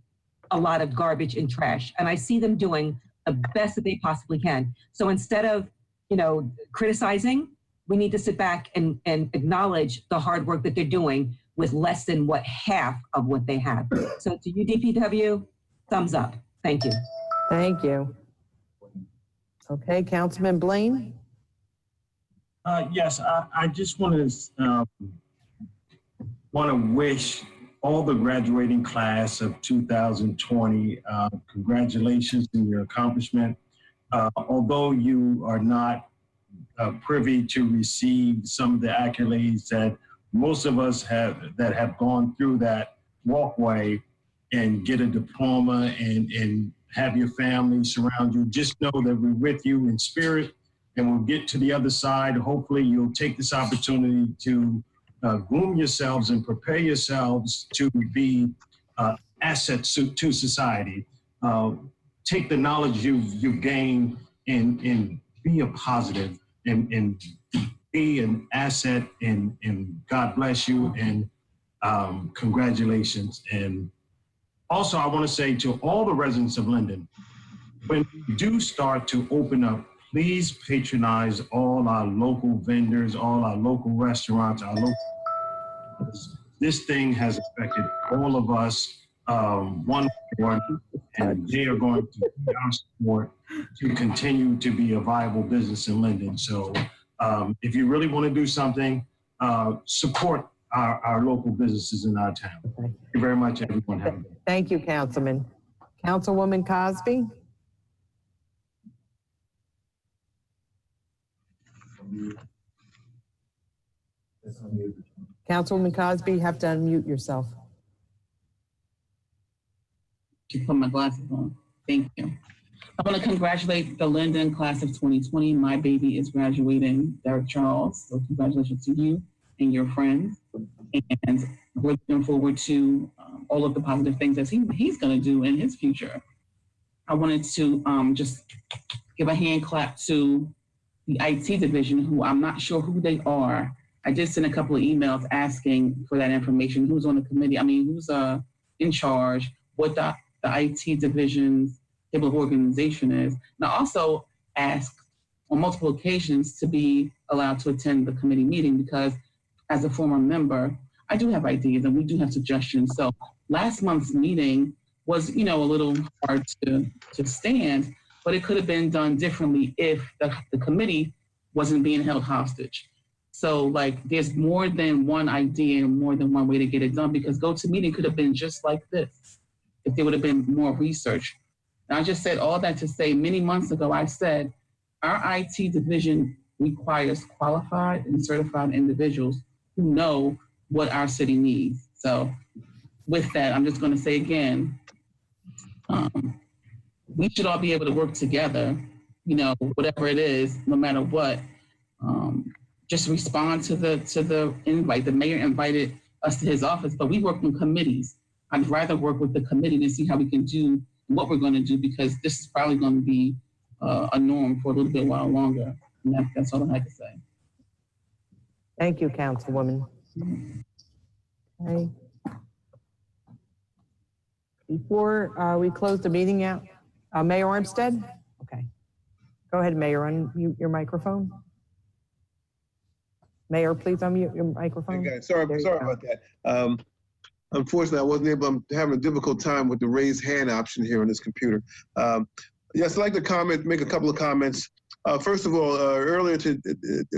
a lot of garbage and trash. And I see them doing the best that they possibly can. So instead of, criticizing, we need to sit back and acknowledge the hard work that they're doing with less than half of what they have. So to you, DPW, thumbs up. Thank you. Thank you. Okay, Councilman Blaine? Yes, I just want to wish all the graduating class of 2020 congratulations on your accomplishment. Although you are not privy to receive some of the accolades that most of us have gone through that walkway and get a diploma and have your family surround you, just know that we're with you in spirit, and we'll get to the other side. Hopefully you'll take this opportunity to groom yourselves and prepare yourselves to be assets to society. Take the knowledge you've gained and be a positive and be an asset, and God bless you, and congratulations. And also, I want to say to all the residents of Linden, when you do start to open up, please patronize all our local vendors, all our local restaurants, this thing has affected all of us one by one, and they are going to need our support to continue to be a viable business in Linden. So if you really want to do something, support our local businesses in our town. Thank you very much, everyone. Have a good day. Thank you, Councilman. Councilwoman Cosby? Councilwoman Cosby, you have to unmute yourself. To put my glasses on. Thank you. I want to congratulate the Linden class of 2020. My baby is graduating, Derek Charles. So congratulations to you and your friends. And we're looking forward to all of the positive things that he's going to do in his future. I wanted to just give a hand clap to the IT division, who I'm not sure who they are. I did send a couple of emails asking for that information. Who's on the committee? I mean, who's in charge? What the IT division's table of organization is. And I also asked on multiple occasions to be allowed to attend the committee meeting because as a former member, I do have ideas and we do have suggestions. So last month's meeting was, a little hard to stand, but it could have been done differently if the committee wasn't being held hostage. So there's more than one idea and more than one way to get it done because GoToMeeting could have been just like this if there would have been more research. And I just said all that to say many months ago, I said, our IT division requires qualified and certified individuals who know what our city needs. So with that, I'm just going to say again, we should all be able to work together, whatever it is, no matter what. Just respond to the invite. The mayor invited us to his office, but we work in committees. I'd rather work with the committee to see how we can do what we're going to do because this is probably going to be a norm for a little bit while longer. And that's all I had to say. Thank you, Councilwoman. Okay. Before we close the meeting out, Mayor Armstead? Okay. Go ahead, Mayor, unmute your microphone. Mayor, please unmute your microphone. Okay, sorry about that. Unfortunately, I wasn't able, I'm having a difficult time with the raise hand option here on this computer. Yes, I'd like to make a couple of comments. First of all, earlier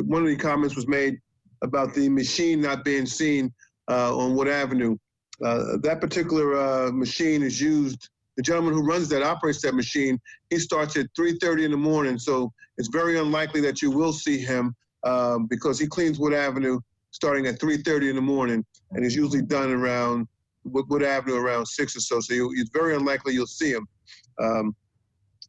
one of the comments was made about the machine not being seen on Wood Avenue. That particular machine is used, the gentleman who operates that machine, he starts at 3:30 in the morning, so it's very unlikely that you will see him because he cleans Wood Avenue starting at 3:30 in the morning, and he's usually done around Wood Avenue around 6 or so, so it's very unlikely you'll see him.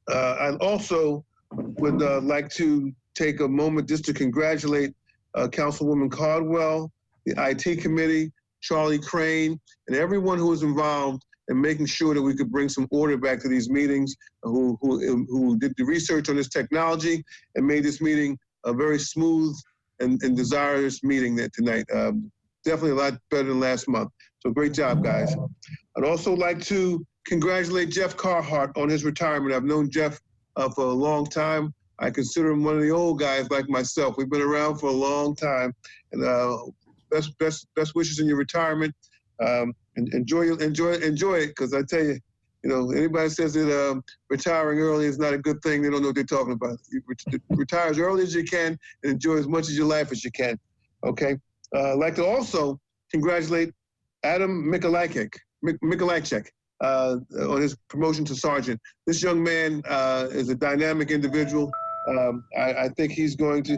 I also would like to take a moment just to congratulate Councilwoman Caldwell, the IT committee, Charlie Crane, and everyone who was involved in making sure that we could bring some order back to these meetings, who did the research on this technology and made this meeting a very smooth and desirous meeting tonight. Definitely a lot better than last month. So great job, guys. I'd also like to congratulate Jeff Carhart on his retirement. I've known Jeff for a long time. I consider him one of the old guys like myself. We've been around for a long time, and best wishes in your retirement. And enjoy it, because I tell you, anybody says that retiring early is not a good thing, they don't know what they're talking about. You retire as early as you can and enjoy as much of your life as you can. Okay. I'd like to also congratulate Adam Mikulajczyk on his promotion to sergeant. This young man is a dynamic individual. I think he's going to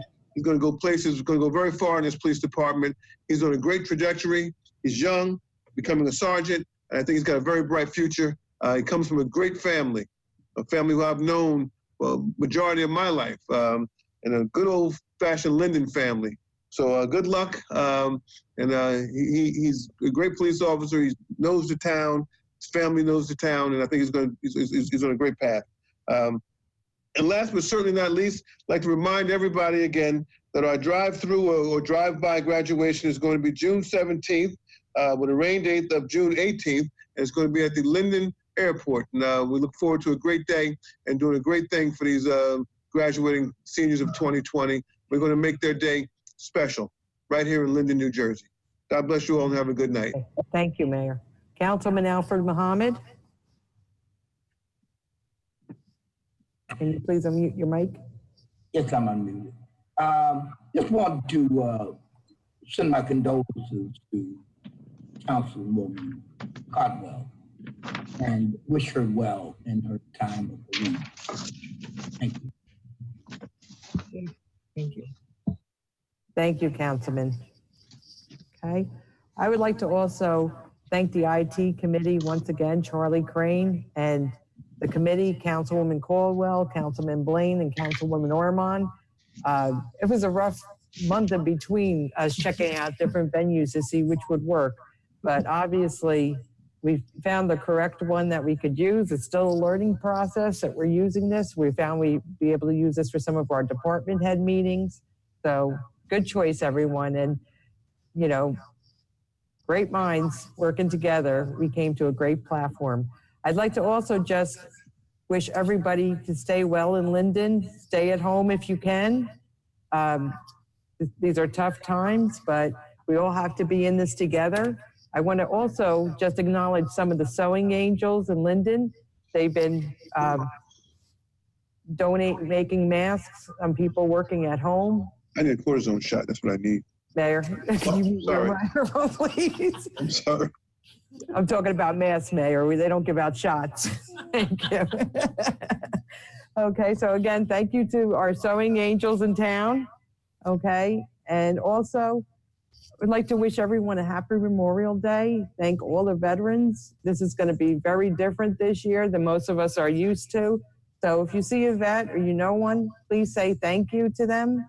go places, going to go very far in this police department. He's on a great trajectory. He's young, becoming a sergeant, and I think he's got a very bright future. He comes from a great family, a family who I've known majority of my life, and a good old-fashioned Linden family. So good luck, and he's a great police officer. He knows the town. His family knows the town, and I think he's on a great path. And last but certainly not least, I'd like to remind everybody again that our drive-through or drive-by graduation is going to be June 17th with a rain date of June 18th, and it's going to be at the Linden Airport. And we look forward to a great day and doing a great thing for these graduating seniors of 2020. We're going to make their day special right here in Linden, New Jersey. God bless you all and have a good night. Thank you, Mayor. Councilman Alfred Mohammed. Can you please unmute your mic? Yes, I'm unmuted. Just want to send my condolences to Councilwoman Caldwell and wish her well in her time of bereavement. Thank you. Thank you. Thank you, Councilman. Okay. I would like to also thank the IT committee once again, Charlie Crane and the committee, Councilwoman Caldwell, Councilman Blaine, and Councilwoman Ormond. It was a rough month in between us checking out different venues to see which would work. But obviously, we found the correct one that we could use. It's still a learning process that we're using this. We found we'd be able to use this for some of our department head meetings. So good choice, everyone. And, you know, great minds working together. We came to a great platform. I'd like to also just wish everybody to stay well in Linden. Stay at home if you can. These are tough times, but we all have to be in this together. I want to also just acknowledge some of the sewing angels in Linden. They've been making masks on people working at home. I need a cortisone shot. That's what I need. Mayor, can you mute your microphone, please? I'm sorry. I'm talking about masks, Mayor. They don't give out shots. Thank you. Okay, so again, thank you to our sewing angels in town. Okay, and also, I'd like to wish everyone a happy Memorial Day. Thank all the veterans. This is going to be very different this year than most of us are used to. So if you see a vet or you know one, please say thank you to them.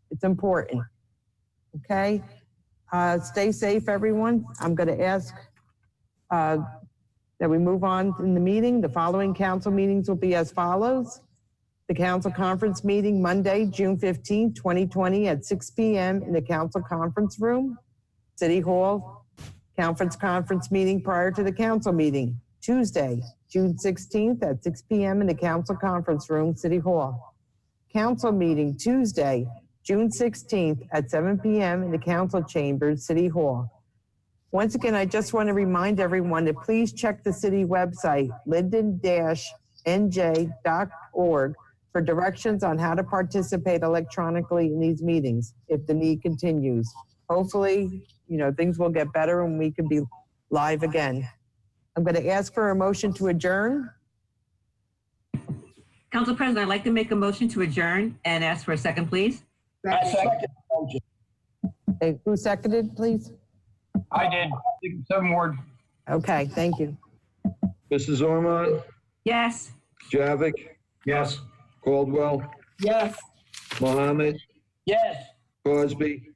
It's important. Okay? Stay safe, everyone. I'm going to ask that we move on in the meeting. The following council meetings will be as follows. The council conference meeting Monday, June 15, 2020 at 6 p.m. in the council conference room, City Hall. Conference meeting prior to the council meeting, Tuesday, June 16th at 6 p.m. in the council conference room, City Hall. Council meeting Tuesday, June 16th at 7 p.m. in the council chambers, City Hall. Once again, I just want to remind everyone to please check the city website, linden-nj.org, for directions on how to participate electronically in these meetings if the need continues. Hopefully, you know, things will get better and we can be live again. I'm going to ask for a motion to adjourn. Council President, I'd like to make a motion to adjourn and ask for a second, please. I second the motion. Okay, who seconded, please? I did. Seven Ward. Okay, thank you. Mrs. Ormond, Yes. Javik, Yes. Caldwell, Yes. Mohammed, Yes. Cosby.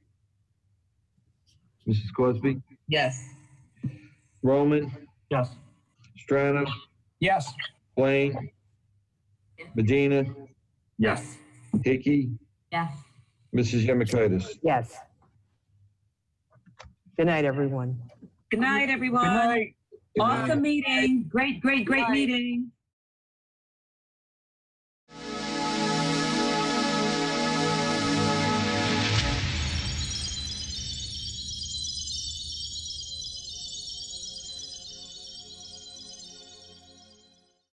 Mrs. Cosby, Yes. Roman, Yes. Strano, Yes. Blaine, Medina, Yes. Hickey, Yes. Mrs. Yemekaitis. Yes. Good night, everyone. Good night, everyone. Good night. Awesome meeting. Great meeting.